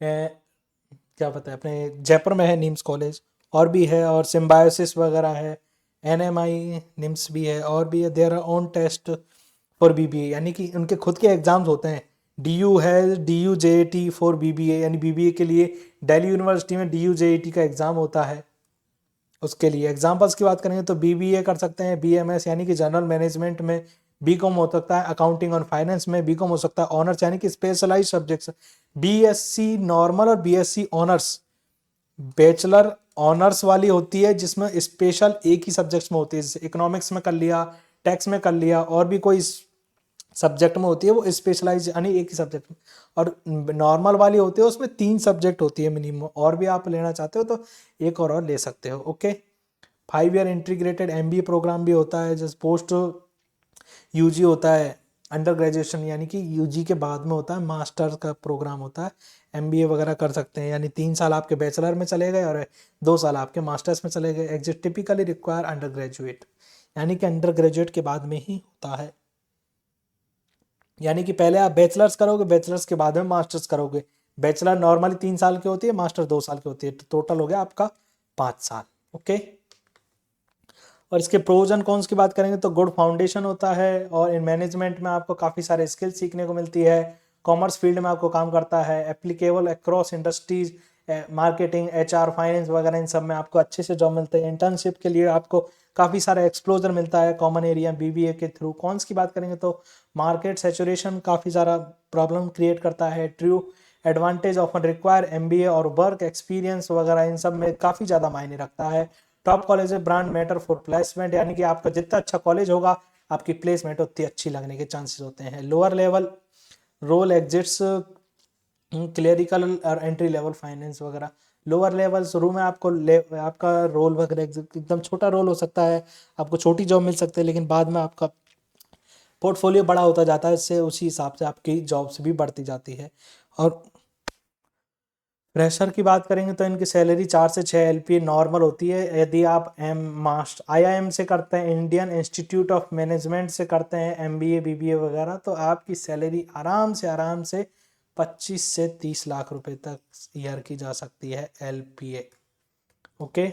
क्या पता है अपने जयपुर में है निम्स कॉलेज, और भी है, और सिम्बायोसिस वगैरह है, NMI निम्स भी है, और भी है। There are own test for BBA, यानी कि उनके खुद के एग्जाम्स होते हैं। DU है, DU JAT फॉर BBA, यानी BBA के लिए दिल्ली यूनिवर्सिटी में DU JAT का एग्ज़ाम होता है। उसके लिए एग्जाम्पल्स की बात करेंगे तो BBA कर सकते हैं, BMS यानी कि जनरल मैनेजमेंट में, BCom हो सकता है अकाउंटिंग और फाइनेंस में, BCom हो सकता है ऑनर्स यानी कि स्पेशलाइज सब्जेक्ट्स, BSc नॉर्मल और BSc ऑनर्स। बैचलर ऑनर्स वाली होती है जिसमें स्पेशल एक ही सब्जेक्ट्स में होती है, जैसे इकोनॉमिक्स में कर लिया, टैक्स में कर लिया, और भी कोई सब्जेक्ट में होती है, वो स्पेशलाइज यानी एक ही सब्जेक्ट में। और नॉर्मल वाली होती है उसमें 3 सब्जेक्ट होती है मिनिमम, और भी आप लेना चाहते हो तो एक और ले सकते हो। Okay, 5 year integrated MBA program भी होता है, जैसे पोस्ट UG होता है, अंडर ग्रेजुएशन यानी कि UG के बाद में होता है, मास्टर्स का प्रोग्राम होता है, MBA वगैरह कर सकते हैं, यानी 3 साल आपके बैचलर में चले गए और 2 साल आपके मास्टर्स में चले गए। Exit typically require under graduate, यानी कि अंडर ग्रेजुएट के बाद में ही होता है, यानी कि पहले आप बैचलर्स करोगे, बैचलर्स के बाद में मास्टर्स करोगे। बैचलर नॉर्मली 3 साल की होती है, मास्टर 2 साल की होती है, तो टोटल हो गया आपका 5 साल। ओके, और इसके प्रोज एंड कॉन्स की बात करेंगे तो गुड फाउंडेशन होता है, और इन मैनेजमेंट में आपको काफ़ी सारे स्किल सीखने को मिलती है। कॉमर्स फील्ड में आपको काम करता है, applicable across industries, marketing, HR, finance वगैरह, इन सब में आपको अच्छे से जॉब मिलते हैं। इंटर्नशिप के लिए आपको काफ़ी सारा एक्सप्लोजर मिलता है कॉमन एरिया BBA के थ्रू। कॉन्स की बात करेंगे तो मार्केट सेचुरेशन काफ़ी सारा प्रॉब्लम क्रिएट करता है। True advantage often require MBA और वर्क एक्सपीरियंस वगैरह, इन सब में काफ़ी ज़्यादा मायने रखता है। Top college brand matter for placement, यानी कि आपका जितना अच्छा कॉलेज होगा आपकी प्लेसमेंट उतनी अच्छी लगने के चांसेस होते हैं। Lower level role exits clerical और एंट्री लेवल फाइनेंस वगैरह। लोअर लेवल शुरू में आपका रोल वगैरह एकदम छोटा रोल हो सकता है, आपको छोटी जॉब मिल सकती है, लेकिन बाद में आपका पोर्टफोलियो बड़ा होता जाता है, इससे उसी हिसाब से आपकी जॉब्स भी बढ़ती जाती है। और फ्रेशर की बात करेंगे तो इनकी सैलरी 4 से 6 LPA नॉर्मल होती है। यदि आप IIM से करते हैं, इंडियन इंस्टीट्यूट ऑफ मैनेजमेंट से करते हैं MBA BBA वगैरह, तो आपकी सैलरी आराम से 25 से 30 लाख रुपए तक ईयर की जा सकती है, LPA। ओके,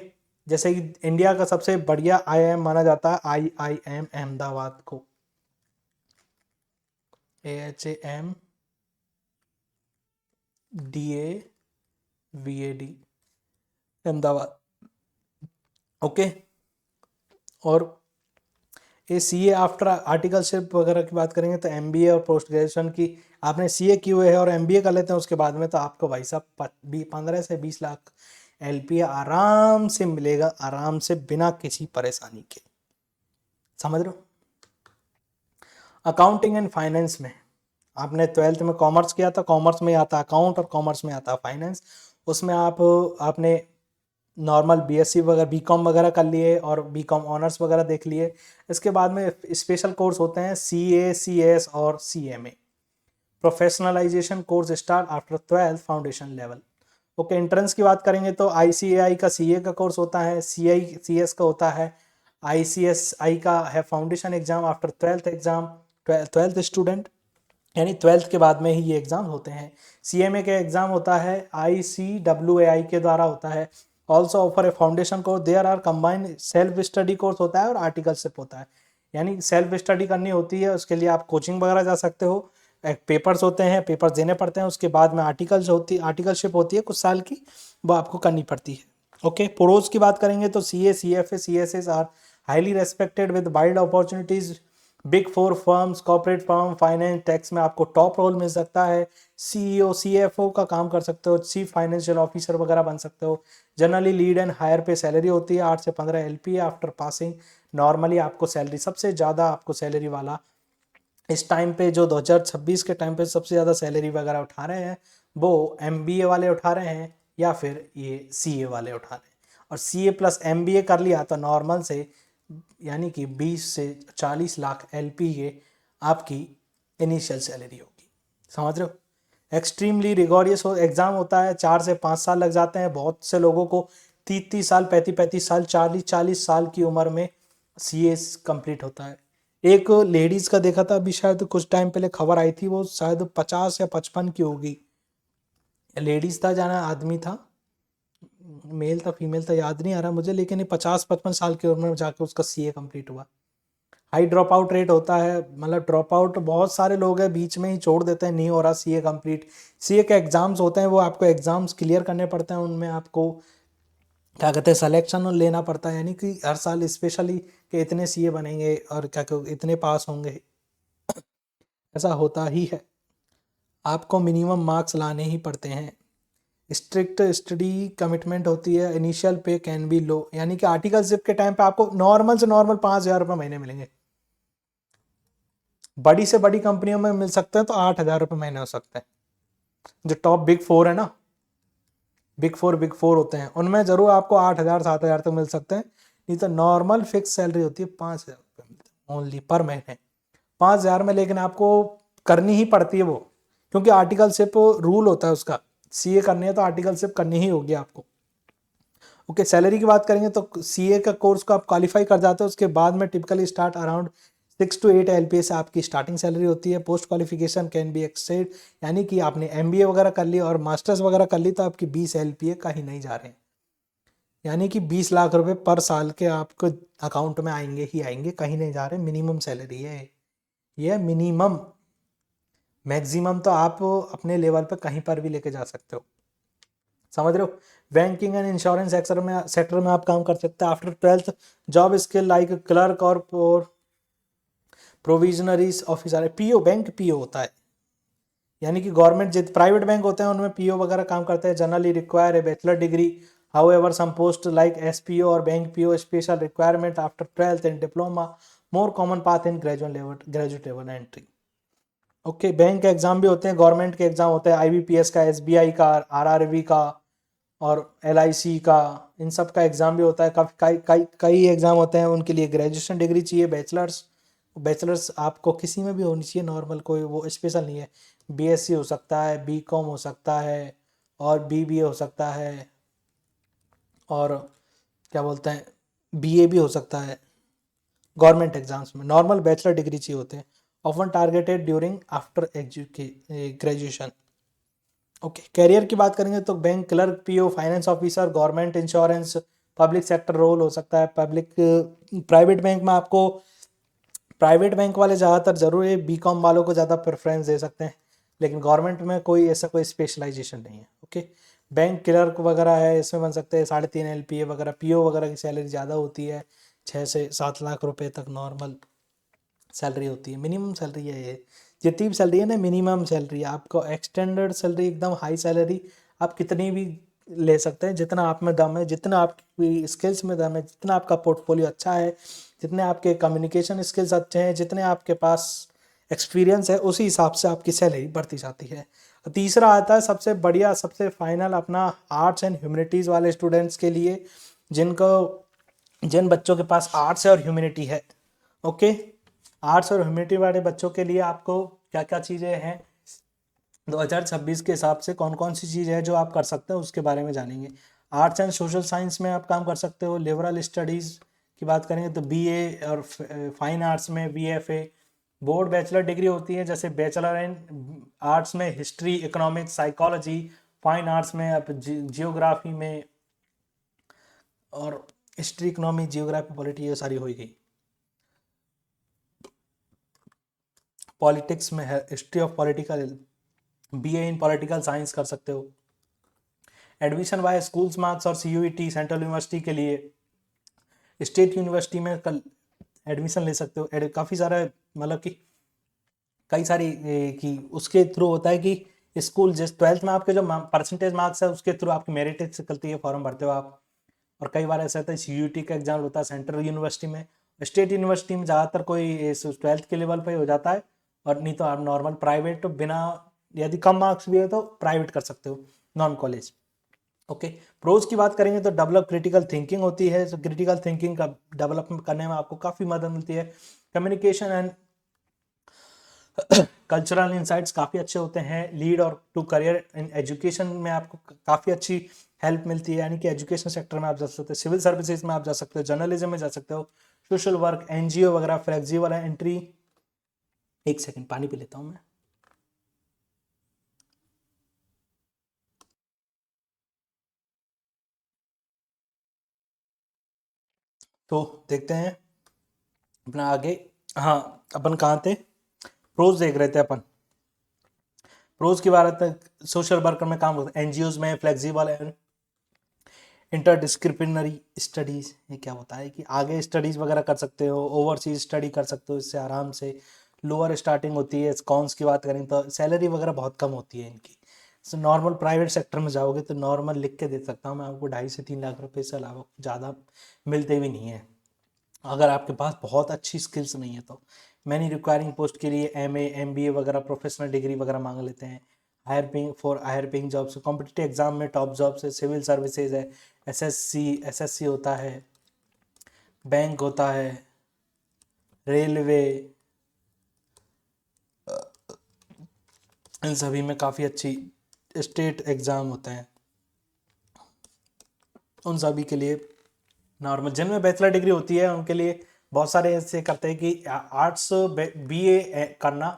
जैसे कि इंडिया का सबसे बढ़िया IIM माना जाता है IIM अहमदाबाद को, AHAM DAVAD अहमदाबाद। ओके, और ये CA आफ्टर आर्टिकलशिप वगैरह की बात करेंगे तो MBA और पोस्ट ग्रेजुएशन की आपने CA की हुई है और MBA कर लेते हैं उसके बाद में, तो आपको भाई साहब 15 से 20 लाख LPA आराम से मिलेगा, आराम से, बिना किसी परेशानी के। समझ रहे हो? अकाउंटिंग एंड फाइनेंस में आपने 12th में कॉमर्स किया था, कॉमर्स में आता अकाउंट और कॉमर्स में आता फाइनेंस। उसमें आपने नॉर्मल BSc वगैरह BCom वगैरह कर लिए और BCom ऑनर्स वगैरह देख लिए। इसके बाद में स्पेशल कोर्स होते हैं CA, CS और CMA। Professionalisation course start after 12th foundation level. Okay, entrance की बात करेंगे तो ICAI का CA का कोर्स होता है, CS का होता है, ICSI का है foundation exam after 12th exam, 12th student, यानी 12th के बाद में ही ये एग्जाम होते हैं। CMA के एग्जाम होता है ICWAI के द्वारा होता है। Also offer a foundation course, there are combined self study course होता है और आर्टिकलशिप होता है। यानी सेल्फ स्टडी करनी होती है, उसके लिए आप कोचिंग वगैरह जा सकते हो, पेपर्स होते हैं, पेपर्स देने पड़ते हैं, उसके बाद में आर्टिकलशिप होती है कुछ साल की, वो आपको करनी पड़ती है। ओके, प्रोज की बात करेंगे तो CA, CFA, CSS are highly respected with wide opportunities. Big 4 firms, corporate firm, finance, tax में आपको टॉप रोल मिल सकता है। CEO, CFO का काम कर सकते हो, चीफ फाइनेंशियल ऑफिसर वगैरह बन सकते हो। जनरली लीड एंड हायर पे सैलरी होती है 8 से 15 LPA आफ्टर पासिंग। नॉर्मली आपको सैलरी सबसे ज़्यादा, आपको सैलरी वाला इस टाइम पे जो 2026 के टाइम पे सबसे ज़्यादा सैलरी वगैरह उठा रहे हैं वो MBA वाले उठा रहे हैं या फिर ये CA वाले उठा रहे हैं। और CA प्लस MBA कर लिया तो नॉर्मल से यानी कि 20 से 40 लाख LPA आपकी इनिशियल सैलरी होगी। समझ रहे हो? एक्सट्रीमली रिगोरियस एग्ज़ाम होता है, 4 से 5 साल लग जाते हैं बहुत से लोगों को, 30-30 साल, 35-35 साल, 40-40 साल की उम्र में CA कंप्लीट होता है। एक लेडीज़ का देखा था अभी, शायद कुछ टाइम पहले खबर आई थी, वो शायद 50 या 55 की होगी। लेडीज़ था, जाना आदमी था, मेल था फीमेल था याद नहीं आ रहा मुझे, लेकिन ये 50-55 साल की उम्र में जाके उसका CA कंप्लीट हुआ। हाई ड्रॉप आउट रेट होता है, मतलब ड्रॉप आउट बहुत सारे लोग हैं बीच में ही छोड़ देते हैं, नहीं हो रहा CA कंप्लीट। CA के एग्ज़ाम्स होते हैं, वो आपको एग्ज़ाम्स क्लियर करने पड़ते हैं, उनमें आपको क्या कहते हैं सिलेक्शन लेना पड़ता है, यानी कि हर साल स्पेशली कि इतने CA बनेंगे और क्या कहते इतने पास होंगे, ऐसा होता ही है। आपको मिनिमम मार्क्स लाने ही पड़ते हैं। स्ट्रिक्ट स्टडी कमिटमेंट होती है। इनिशियल पे कैन बी लो, यानी कि आर्टिकलशिप के टाइम पे आपको नॉर्मल से नॉर्मल 5,000 रुपये महीने मिलेंगे। बड़ी से बड़ी कंपनियों में मिल सकते हैं तो 8,000 रुपये महीने हो सकते हैं। जो टॉप बिग 4 है ना, बिग फोर होते हैं, उनमें जरूर आपको 8,000 7,000 तक मिल सकते हैं। नहीं तो नॉर्मल फिक्स सैलरी होती है 5,000 रुपये मिलते हैं ओनली पर महीने, 5,000 में। लेकिन आपको करनी ही पड़ती है वो, क्योंकि आर्टिकलशिप रूल होता है उसका, CA करनी है तो आर्टिकलशिप करनी ही होगी आपको। ओके, सैलरी की बात करेंगे तो CA का कोर्स को आप क्वालिफाई कर जाते हो, उसके बाद में typically start around 6 to 8 LPA से आपकी स्टार्टिंग सैलरी होती है। Post qualification can be accessed, यानी कि आपने MBA वगैरह कर ली और मास्टर्स वगैरह कर ली तो आपकी 20 LPA कहीं नहीं जा रहे हैं, यानी कि 20 लाख रुपए पर साल के आपको अकाउंट में आएंगे ही आएंगे, कहीं नहीं जा रहे। मिनिमम सैलरी है ये, मिनिमम। मैक्सिमम तो आप अपने लेवल पर कहीं पर भी लेके जा सकते हो। समझ रहे हो? बैंकिंग एंड इंश्योरेंस सेक्टर में आप काम कर सकते हैं। After 12th job skill like clerk और प्रोविजनरीज ऑफिसर, PO, बैंक PO होता है, यानी कि गवर्नमेंट जित प्राइवेट बैंक होते हैं उनमें PO वगैरह काम करते हैं। Generally require a bachelor degree, however some post like SPO और bank PO special requirement after 12th and diploma, more common path in graduate level entry. Okay, bank के एग्जाम भी होते हैं, गवर्नमेंट के एग्जाम होते हैं, IBPS का, SBI का, RRB का और LIC का, इन सब का एग्ज़ाम भी होता है। काफ़ी कई कई कई एग्ज़ाम होते हैं, उनके लिए ग्रेजुएशन डिग्री चाहिए, बैचलर्स आपको किसी में भी होनी चाहिए, नॉर्मल, कोई वो स्पेशल नहीं है। BSc हो सकता है, BCom हो सकता है और BBA हो सकता है और क्या बोलते हैं BA भी हो सकता है। गवर्नमेंट एग्जाम्स में नॉर्मल बैचलर डिग्री चाहिए होते हैं, often targeted during after graduation. Okay, career की बात करेंगे तो bank clerk, PO, finance officer, government insurance, public sector role हो सकता है। प्राइवेट बैंक में आपको, प्राइवेट बैंक वाले ज़्यादातर जरूर है, BCom वालों को ज़्यादा प्रेफरेंस दे सकते हैं, लेकिन गवर्नमेंट में कोई ऐसा कोई स्पेशलाइजेशन नहीं है। ओके, बैंक क्लर्क वगैरह है, इसमें बन सकते हैं 3.5 LPA वगैरह। PO वगैरह की सैलरी ज़्यादा होती है, 6 से 7 लाख रुपए तक नॉर्मल सैलरी होती है, मिनिमम सैलरी है ये। जितनी भी सैलरी है ना मिनिमम सैलरी, आपको एक्सटेंडेड सैलरी एकदम हाई सैलरी आप कितनी भी ले सकते हैं, जितना आप में दम है, जितना आपकी स्किल्स में दम है, जितना आपका पोर्टफोलियो अच्छा है, जितने आपके कम्युनिकेशन स्किल्स अच्छे हैं, जितने आपके पास एक्सपीरियंस है, उसी हिसाब से आपकी सैलरी बढ़ती जाती है। तीसरा आता है सबसे बढ़िया, सबसे फाइनल अपना आर्ट्स एंड ह्यूमैनिटीज़ वाले स्टूडेंट्स के लिए, जिनको जिन बच्चों के पास आर्ट्स और ह्यूमैनिटी है। ओके, आर्ट्स और ह्यूमैनिटी वाले बच्चों के लिए आपको क्या क्या चीज़ें हैं 2026 के हिसाब से, कौन कौन सी चीज़ है जो आप कर सकते हो उसके बारे में जानेंगे। आर्ट्स एंड सोशल साइंस में आप काम कर सकते हो। लिबरल स्टडीज़ की बात करेंगे तो बीए और फाइन आर्ट्स में बीएफए। बोर्ड बैचलर डिग्री होती है, जैसे बैचलर इन आर्ट्स में history, economics, psychology. Fine arts में आप जियोग्राफी में, और हिस्ट्री, इकोनॉमी, जियोग्राफी, पॉलिटी, ये सारी हो गई। पॉलिटिक्स में है history of political, BA in political science कर सकते हो। एडमिशन वाइज स्कूल्स मार्क्स और सीयूईटी सेंट्रल यूनिवर्सिटी के लिए, स्टेट यूनिवर्सिटी में कल एडमिशन ले सकते हो। काफ़ी सारा मतलब कि कई सारी कि उसके थ्रू होता है कि स्कूल जिस 12th में आपके जो परसेंटेज मार्क्स है उसके थ्रू आपकी मेरिट से निकलती है, फॉर्म भरते हो आप। और कई बार ऐसा होता है सीयूईटी का एग्जाम होता है सेंट्रल यूनिवर्सिटी में। स्टेट यूनिवर्सिटी में ज़्यादातर कोई 12th के लेवल पे हो जाता है, और नहीं तो आप नॉर्मल प्राइवेट बिना, यदि कम मार्क्स भी है तो प्राइवेट कर सकते हो, नॉन कॉलेज। ओके, प्रोज की बात करेंगे तो डेवलप क्रिटिकल थिंकिंग होती है, तो क्रिटिकल थिंकिंग का डेवलप करने में आपको काफ़ी मदद मिलती है। कम्युनिकेशन एंड कल्चरल इंसाइट्स काफ़ी अच्छे होते हैं। लीड और टू करियर इन एजुकेशन में आपको काफ़ी अच्छी हेल्प मिलती है, यानी कि एजुकेशन सेक्टर में आप जा सकते हो, सिविल सर्विसेज में आप जा सकते हो, जर्नलिज्म में जा सकते हो, सोशल वर्क, एनजीओ वगैरह, फ्लेक्सिबल एंट्री। एक सेकंड पानी पी लेता हूँ मैं। तो देखते हैं अपना आगे। हाँ, अपन कहाँ थे, प्रोज देख रहे थे अपन। प्रोज की बात है, सोशल वर्कर में काम करते हैं, एनजीओज में, फ्लेक्सिबल एंड इंटरडिस्क्रिप्लिनरी स्टडीज। ये क्या होता है कि आगे स्टडीज वगैरह कर सकते हो, ओवरसीज स्टडी कर सकते हो इससे आराम से। लोअर स्टार्टिंग होती है। कॉन्स की बात करें तो सैलरी वगैरह बहुत कम होती है इनकी। सो नॉर्मल प्राइवेट सेक्टर में जाओगे तो नॉर्मल लिख के दे सकता हूँ मैं आपको, 2.5 से 3 लाख रुपए से अलावा ज़्यादा मिलते भी नहीं है, अगर आपके पास बहुत अच्छी स्किल्स नहीं है तो। मैनी रिक्वायरिंग पोस्ट के लिए एमए, एमबीए वगैरह, प्रोफेशनल डिग्री वगैरह मांग लेते हैं। Higher paying jobs, competitive exam में टॉप जॉब्स है, सिविल सर्विसेज है, एसएससी होता है, बैंक होता है, रेलवे, इन सभी में काफ़ी अच्छी स्टेट एग्ज़ाम होते हैं। उन सभी के लिए नॉर्मल, जिनमें बैचलर डिग्री होती है उनके लिए बहुत सारे ऐसे करते हैं कि आर्ट्स बीए करना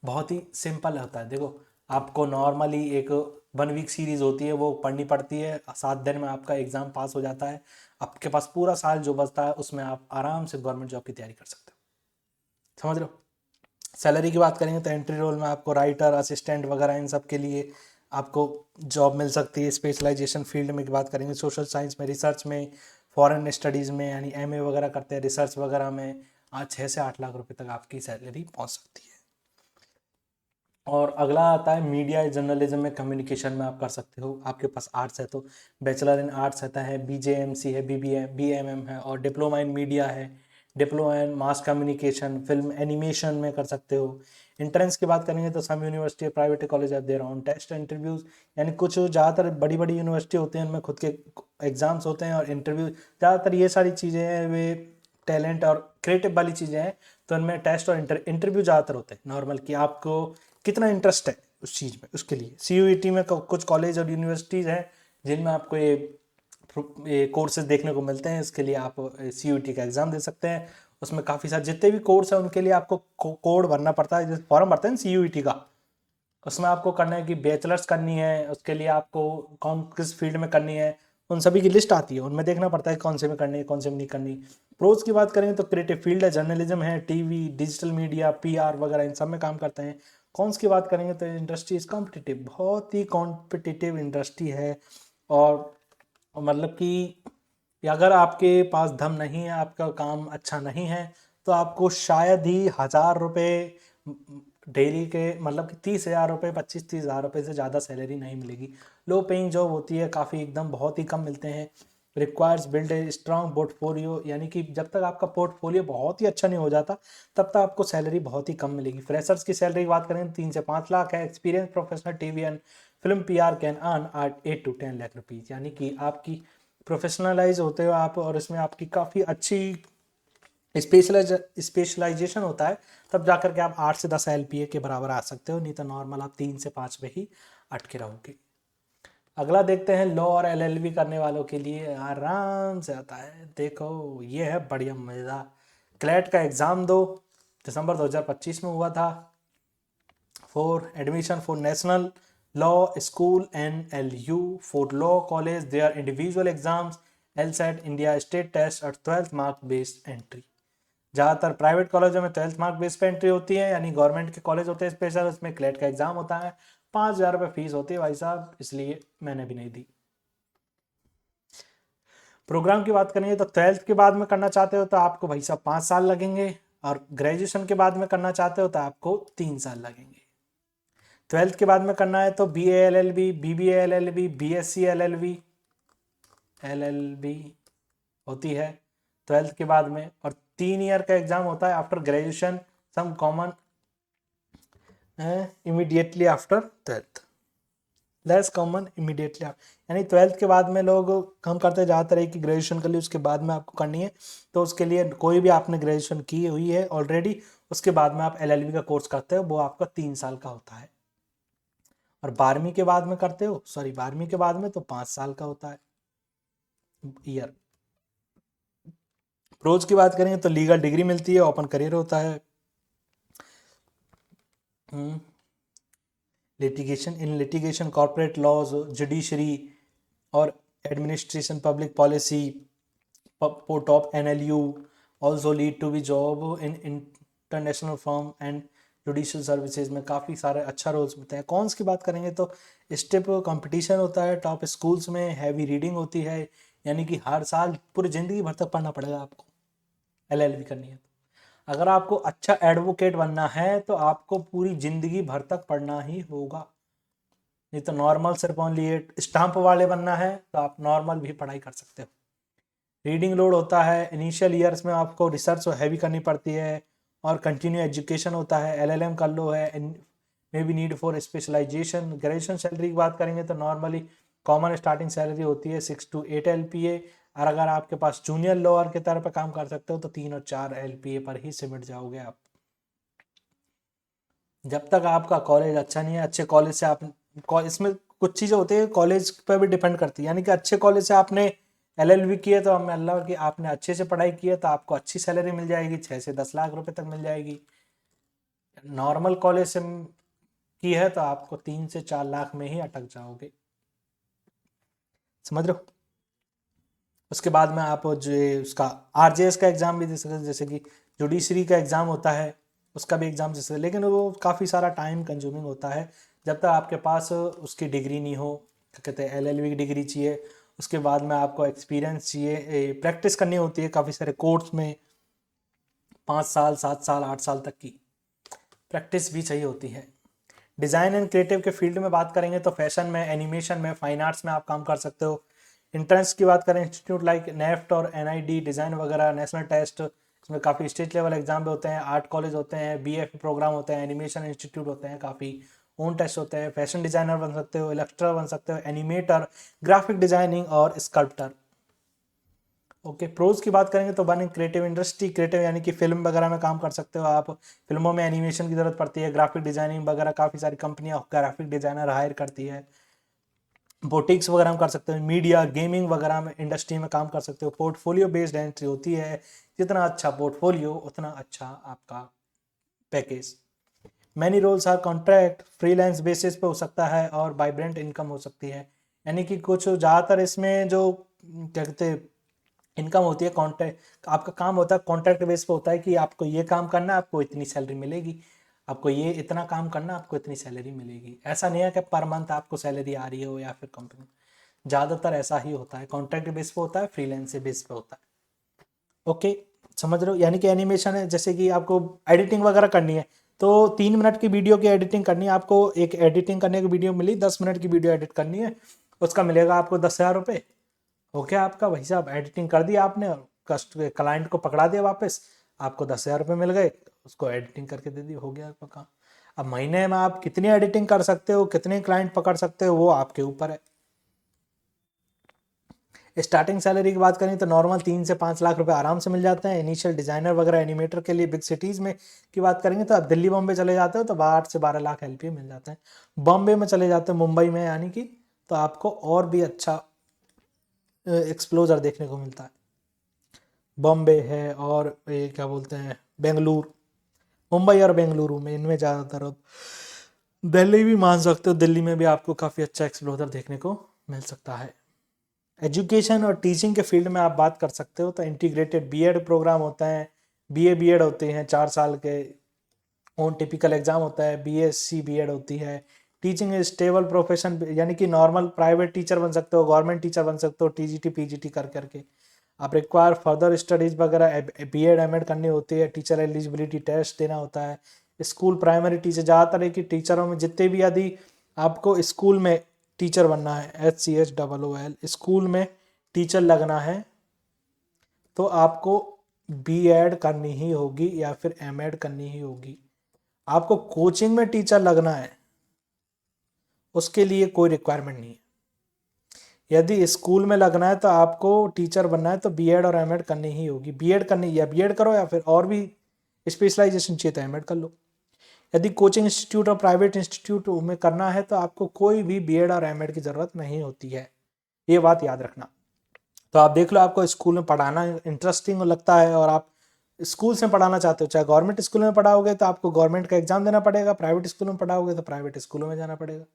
बहुत ही सिंपल होता है। देखो, आपको नॉर्मली एक 1 वीक सीरीज होती है, वो पढ़नी पड़ती है, 7 दिन में आपका एग्ज़ाम पास हो जाता है। आपके पास पूरा साल जो बचता है उसमें आप आराम से गवर्नमेंट जॉब की तैयारी कर सकते हो। समझ रहे हो। सैलरी की बात करेंगे तो एंट्री रोल में आपको राइटर, असिस्टेंट वगैरह इन सब के लिए आपको जॉब मिल सकती है। स्पेशलाइजेशन फील्ड में की बात करेंगे, सोशल साइंस में, रिसर्च में, फॉरेन स्टडीज़ में, यानी एमए वगैरह करते हैं रिसर्च वगैरह में, आज 6 से 8 लाख रुपए तक आपकी सैलरी पहुंच सकती है। और अगला आता है मीडिया जर्नलिज्म में, कम्युनिकेशन में आप कर सकते हो। आपके पास आर्ट्स है तो बैचलर इन आर्ट्स रहता है, बीजेएमसी है, बीएमएम है, और डिप्लोमा इन मीडिया है, diploma in mass communication, film animation में कर सकते हो। इंट्रेंस की बात करेंगे तो some university, private college are there on test interviews, यानी कुछ ज़्यादातर बड़ी बड़ी यूनिवर्सिटी होती हैं उनमें खुद के एग्जाम्स होते हैं और इंटरव्यू। ज़्यादातर ये सारी चीज़ें हैं वे टैलेंट और क्रिएटिव वाली चीज़ें हैं, तो उनमें टेस्ट और इंटरव्यू ज़्यादातर होते हैं नॉर्मल, कि आपको कितना इंटरेस्ट है उस चीज़ में, उसके लिए। सीयूईटी में कुछ कॉलेज और यूनिवर्सिटीज़ हैं जिनमें आपको ये कोर्सेज देखने को मिलते हैं, इसके लिए आप सीयूईटी का एग्ज़ाम दे सकते हैं। उसमें काफ़ी सारे जितने भी कोर्स हैं उनके लिए आपको कोड भरना पड़ता है, जैसे फॉर्म भरते हैं सीयूईटी का, उसमें आपको करना है कि बैचलर्स करनी है, उसके लिए आपको कौन किस फील्ड में करनी है, उन सभी की लिस्ट आती है, उनमें देखना पड़ता है कौन से में करनी है, कौन से में नहीं करनी। प्रोज की बात करें तो क्रिएटिव फील्ड है, जर्नलिज्म है, टीवी, डिजिटल मीडिया, पीआर वगैरह इन सब में काम करते हैं। कॉन्स की बात करेंगे तो इंडस्ट्री इज़ कॉम्पिटिटिव, बहुत ही कॉम्पिटिटिव इंडस्ट्री है। और मतलब कि अगर आपके पास दम नहीं है, आपका काम अच्छा नहीं है, तो आपको शायद ही 1000 रुपये डेली के, मतलब कि 30,000 रुपये, 25-30,000 रुपये से ज़्यादा सैलरी नहीं मिलेगी। लो पेइंग जॉब होती है, काफ़ी एकदम बहुत ही कम मिलते हैं। Requires build a strong portfolio, यानी कि जब तक आपका पोर्टफोलियो बहुत ही अच्छा नहीं हो जाता तब तक आपको सैलरी बहुत ही कम मिलेगी। फ्रेशर्स की सैलरी की बात करें 3 से 5 लाख है। Experience professional TV and film PR can earn 8 to 10 lakh rupees, यानी कि आपकी प्रोफेशनलाइज होते हो आप और इसमें आपकी काफ़ी अच्छी स्पेशलाइजेशन होता है, तब जाकर के आप 8 से 10 एलपीए के बराबर आ सकते हो, नहीं तो नॉर्मल आप 3 से 5 में ही अटके रहोगे। अगला देखते हैं लॉ और एलएलबी करने वालों के लिए आराम से आता है। देखो ये है बढ़िया मज़ेदार। क्लैट का एग्ज़ाम दो, दिसंबर 2025 में हुआ था। For admission for national law school NLU, for law college there individual exams, LSAT India state test और 12th मार्क बेस्ड एंट्री। ज़्यादातर प्राइवेट कॉलेजों में 12th मार्क बेस पे एंट्री होती है, यानी गवर्नमेंट के कॉलेज होते हैं स्पेशल, उसमें क्लेट का एग्जाम होता है। 5,000 रुपये फीस होती है भाई साहब, इसलिए मैंने भी नहीं दी। प्रोग्राम की बात करेंगे तो 12th के बाद में करना चाहते हो तो आपको भाई साहब 5 साल लगेंगे, और ग्रेजुएशन के बाद में करना चाहते हो तो आपको 3 साल लगेंगे। 12th के बाद में करना है तो BA LLB, BBA LLB, BSc LLB होती है 12th के बाद में, और 3 ईयर का एग्जाम होता है after graduation, some common immediately after 12th, less common immediately, यानी 12th के बाद में लोग हम करते हैं ज़्यादातर है कि ग्रेजुएशन कर ली उसके बाद में आपको करनी है, तो उसके लिए कोई भी आपने ग्रेजुएशन की हुई है ऑलरेडी, उसके बाद में आप LLB का कोर्स करते हो, वो आपका 3 साल का होता है। और 12वीं के बाद में करते हो, 12वीं के बाद में तो 5 साल का होता है ईयर। प्रोज की बात करेंगे तो लीगल डिग्री मिलती है, ओपन करियर होता है। लिटिगेशन कॉर्पोरेट लॉज, जुडिशरी और administration, public policy, top NLU also lead to be job in international firm and judicial services में काफ़ी सारे अच्छा रोल्स मिलते हैं। कॉन्स की बात करेंगे तो स्टेप कंपटीशन होता है, टॉप स्कूल्स में हैवी रीडिंग होती है, यानी कि हर साल पूरी ज़िंदगी भर तक पढ़ना पड़ेगा आपको LLB करनी है। अगर आपको अच्छा एडवोकेट बनना है तो आपको पूरी ज़िंदगी भर तक पढ़ना ही होगा, नहीं तो नॉर्मल सिर्फ ओनली स्टाम्प वाले बनना है तो आप नॉर्मल भी पढ़ाई कर सकते हो। रीडिंग लोड होता है, इनिशियल ईयर्स में आपको रिसर्च हैवी करनी पड़ती है, और कंटिन्यू एजुकेशन होता है, LLM कर लो है, maybe need for specialization. Graduation salary की बात करेंगे तो नॉर्मली कॉमन स्टार्टिंग सैलरी होती है 6 to 8 LPA, और अगर आपके पास जूनियर लॉयर के तरह पर काम कर सकते हो तो 3 और 4 LPA पर ही सिमट जाओगे आप। जब तक आपका कॉलेज अच्छा नहीं है, अच्छे कॉलेज से आप, इसमें कुछ चीज़ें होती है कॉलेज पर भी डिपेंड करती है, यानी कि अच्छे कॉलेज से आपने LLB की है तो हमें अल्लाह की आपने अच्छे से पढ़ाई की है तो आपको अच्छी सैलरी मिल जाएगी, 6 से 10 लाख रुपए तक मिल जाएगी। नॉर्मल कॉलेज से की है तो आपको 3 से 4 लाख में ही अटक जाओगे, समझ रहे हो। उसके बाद में आप जो उसका RJS का एग्ज़ाम भी दे सकते हैं, जैसे कि जुडिशरी का एग्ज़ाम होता है उसका भी एग्ज़ाम दे सकते हैं, लेकिन वो काफ़ी सारा टाइम कंज्यूमिंग होता है, जब तक आपके पास उसकी डिग्री नहीं हो, क्या कहते हैं LLB की डिग्री चाहिए। उसके बाद में आपको एक्सपीरियंस चाहिए, प्रैक्टिस करनी होती है काफ़ी सारे कोर्स में, 5 साल 7 साल 8 साल तक की प्रैक्टिस भी चाहिए होती है। डिज़ाइन एंड क्रिएटिव के फील्ड में बात करेंगे तो फैशन में, एनिमेशन में, फाइन आर्ट्स में आप काम कर सकते हो। इंट्रेंस की बात करें इंस्टीट्यूट लाइक नेफ्ट और NID डिज़ाइन वगैरह, नेशनल टेस्ट, इसमें काफ़ी स्टेट लेवल एग्जाम भी होते हैं, आर्ट कॉलेज होते हैं, BF प्रोग्राम होते हैं, एनिमेशन इंस्टीट्यूट होते हैं, काफ़ी ओन टेस्ट होते हैं। फैशन डिज़ाइनर बन सकते हो, इलस्ट्रेटर बन सकते हो, एनिमेटर, ग्राफिक डिज़ाइनिंग और स्कल्प्टर। ओके, प्रोज की बात करेंगे तो वन क्रिएटिव इंडस्ट्री, क्रिएटिव यानी कि फिल्म वगैरह में काम कर सकते हो आप। फिल्मों में एनिमेशन की ज़रूरत पड़ती है, ग्राफिक डिज़ाइनिंग वगैरह काफ़ी सारी कंपनियां ग्राफिक डिज़ाइनर हायर करती है। बोटिक्स वगैरह में कर सकते हो, मीडिया गेमिंग वगैरह में इंडस्ट्री में काम कर सकते हो। पोर्टफोलियो बेस्ड एंट्री होती है, जितना अच्छा पोर्टफोलियो उतना अच्छा आपका package. Many roles are contract, freelance basis पे हो सकता है और वाइब्रेंट इनकम हो सकती है, यानी कि कुछ ज़्यादातर इसमें जो क्या कहते हैं इनकम होती है, कॉन्ट्रैक्ट आपका काम होता है, कॉन्ट्रैक्ट बेस पे होता है कि आपको ये काम करना है आपको इतनी सैलरी मिलेगी, आपको ये इतना काम करना है आपको इतनी सैलरी मिलेगी। ऐसा नहीं है कि पर मंथ आपको सैलरी आ रही हो या फिर कंपनी, ज़्यादातर ऐसा ही होता है, कॉन्ट्रैक्ट बेस पे होता है, फ्रीलांस बेस पे होता है। ओके, समझ रहे हो, यानी कि एनिमेशन है, जैसे कि आपको एडिटिंग वगैरह करनी है तो 3 मिनट की वीडियो की एडिटिंग करनी है, आपको एक एडिटिंग करने की वीडियो मिली, 10 मिनट की वीडियो एडिट करनी है, उसका मिलेगा आपको 10,000 रुपये। हो गया आपका, वही साहब एडिटिंग कर दिया आपने और क्लाइंट को पकड़ा दिया वापस, आपको 10,000 रुपये मिल गए, उसको एडिटिंग करके दे दी, हो गया आपका काम। अब महीने में आप कितनी एडिटिंग कर सकते हो, कितने क्लाइंट पकड़ सकते हो, वो आपके ऊपर है। स्टार्टिंग सैलरी की बात करें तो नॉर्मल 3 से 5 लाख रुपए आराम से मिल जाते हैं। इनिशियल डिजाइनर वगैरह एनिमेटर के लिए बिग सिटीज़ में की बात करेंगे तो आप दिल्ली बॉम्बे चले जाते हो तो 8 से 12 लाख एलपीए मिल जाते हैं। बॉम्बे में चले जाते हो, मुंबई में यानी कि, तो आपको और भी अच्छा एक्सप्लोजर देखने को मिलता है। बॉम्बे है और ये क्या बोलते हैं बेंगलुरु, मुंबई और बेंगलुरु में, इनमें ज़्यादातर हो। दिल्ली भी मान सकते हो, दिल्ली में भी आपको काफ़ी अच्छा एक्सप्लोजर देखने को मिल सकता है। एजुकेशन और टीचिंग के फील्ड में आप बात कर सकते हो तो इंटीग्रेटेड बीएड प्रोग्राम होता है, बीए बीएड होते हैं 4 साल के, ऑन टिपिकल एग्जाम होता है, बीएससी बीएड होती है। टीचिंग स्टेबल प्रोफेशन, यानी कि नॉर्मल प्राइवेट टीचर बन सकते हो, गवर्नमेंट टीचर बन सकते हो, टीजीटी पीजीटी कर करके। आप रिक्वायर फर्दर स्टडीज वगैरह बीएड एमएड करनी होती है, टीचर एलिजिबिलिटी टेस्ट देना होता है। स्कूल प्राइमरी टीचर, ज़्यादातर है कि टीचरों में जितने भी, यदि आपको स्कूल में टीचर बनना है, HCHOOL स्कूल में टीचर लगना है तो आपको बीएड करनी ही होगी या फिर एमएड करनी ही होगी। आपको कोचिंग में टीचर लगना है उसके लिए कोई रिक्वायरमेंट नहीं है। यदि स्कूल में लगना है तो आपको टीचर बनना है तो बीएड और एमएड करनी ही होगी। बीएड करनी, या बीएड करो या फिर और भी स्पेशलाइजेशन चाहिए तो एमएड कर लो। यदि कोचिंग इंस्टीट्यूट और प्राइवेट इंस्टीट्यूट में करना है तो आपको कोई भी बीएड और एमएड की ज़रूरत नहीं होती है, ये बात याद रखना। तो आप देख लो, आपको स्कूल में पढ़ाना इंटरेस्टिंग लगता है और आप स्कूल से पढ़ाना चाहते हो, चाहे गवर्नमेंट स्कूल में पढ़ाओगे तो आपको गवर्नमेंट का एग्जाम देना पड़ेगा, प्राइवेट स्कूल में पढ़ाओगे तो प्राइवेट स्कूलों में जाना पड़ेगा।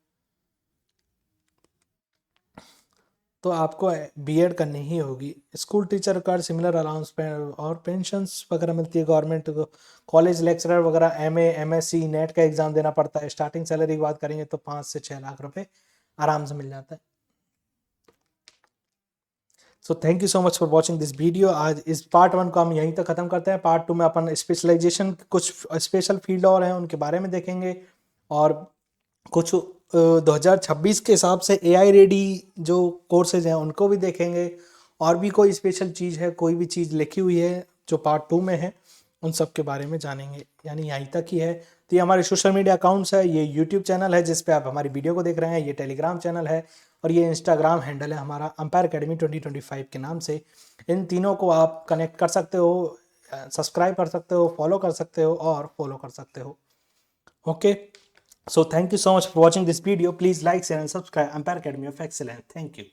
तो आपको बीएड करनी ही होगी। स्कूल टीचर का सिमिलर अलाउंस और पेंशन्स वगैरह मिलती है गवर्नमेंट को। कॉलेज लेक्चरर वगैरह एमए एमएससी नेट का एग्जाम देना पड़ता है। स्टार्टिंग सैलरी की बात करेंगे तो 5 से 6 लाख रुपए आराम से मिल जाता है। So thank you so much for watching this video. आज इस पार्ट 1 को हम यहीं तक खत्म करते हैं। पार्ट 2 में अपन स्पेशलाइजेशन, कुछ स्पेशल फील्ड और हैं उनके बारे में देखेंगे, और कुछ 2026 के हिसाब से एआई रेडी जो कोर्सेज हैं उनको भी देखेंगे, और भी कोई स्पेशल चीज़ है, कोई भी चीज़ लिखी हुई है जो पार्ट 2 में है, उन सब के बारे में जानेंगे। यानी यहीं तक ही है। तो ये हमारे सोशल मीडिया अकाउंट्स है, ये यूट्यूब चैनल है जिस पे आप हमारी वीडियो को देख रहे हैं, ये टेलीग्राम चैनल है, और ये इंस्टाग्राम हैंडल है हमारा अंपायर अकेडमी 2025 के नाम से। इन तीनों को आप कनेक्ट कर सकते हो, सब्सक्राइब कर सकते हो, फॉलो कर सकते हो और फॉलो कर सकते हो। Okay, so thank you so much for watching this video. Please like, share and subscribe Empire Academy of Excellence. Thank you.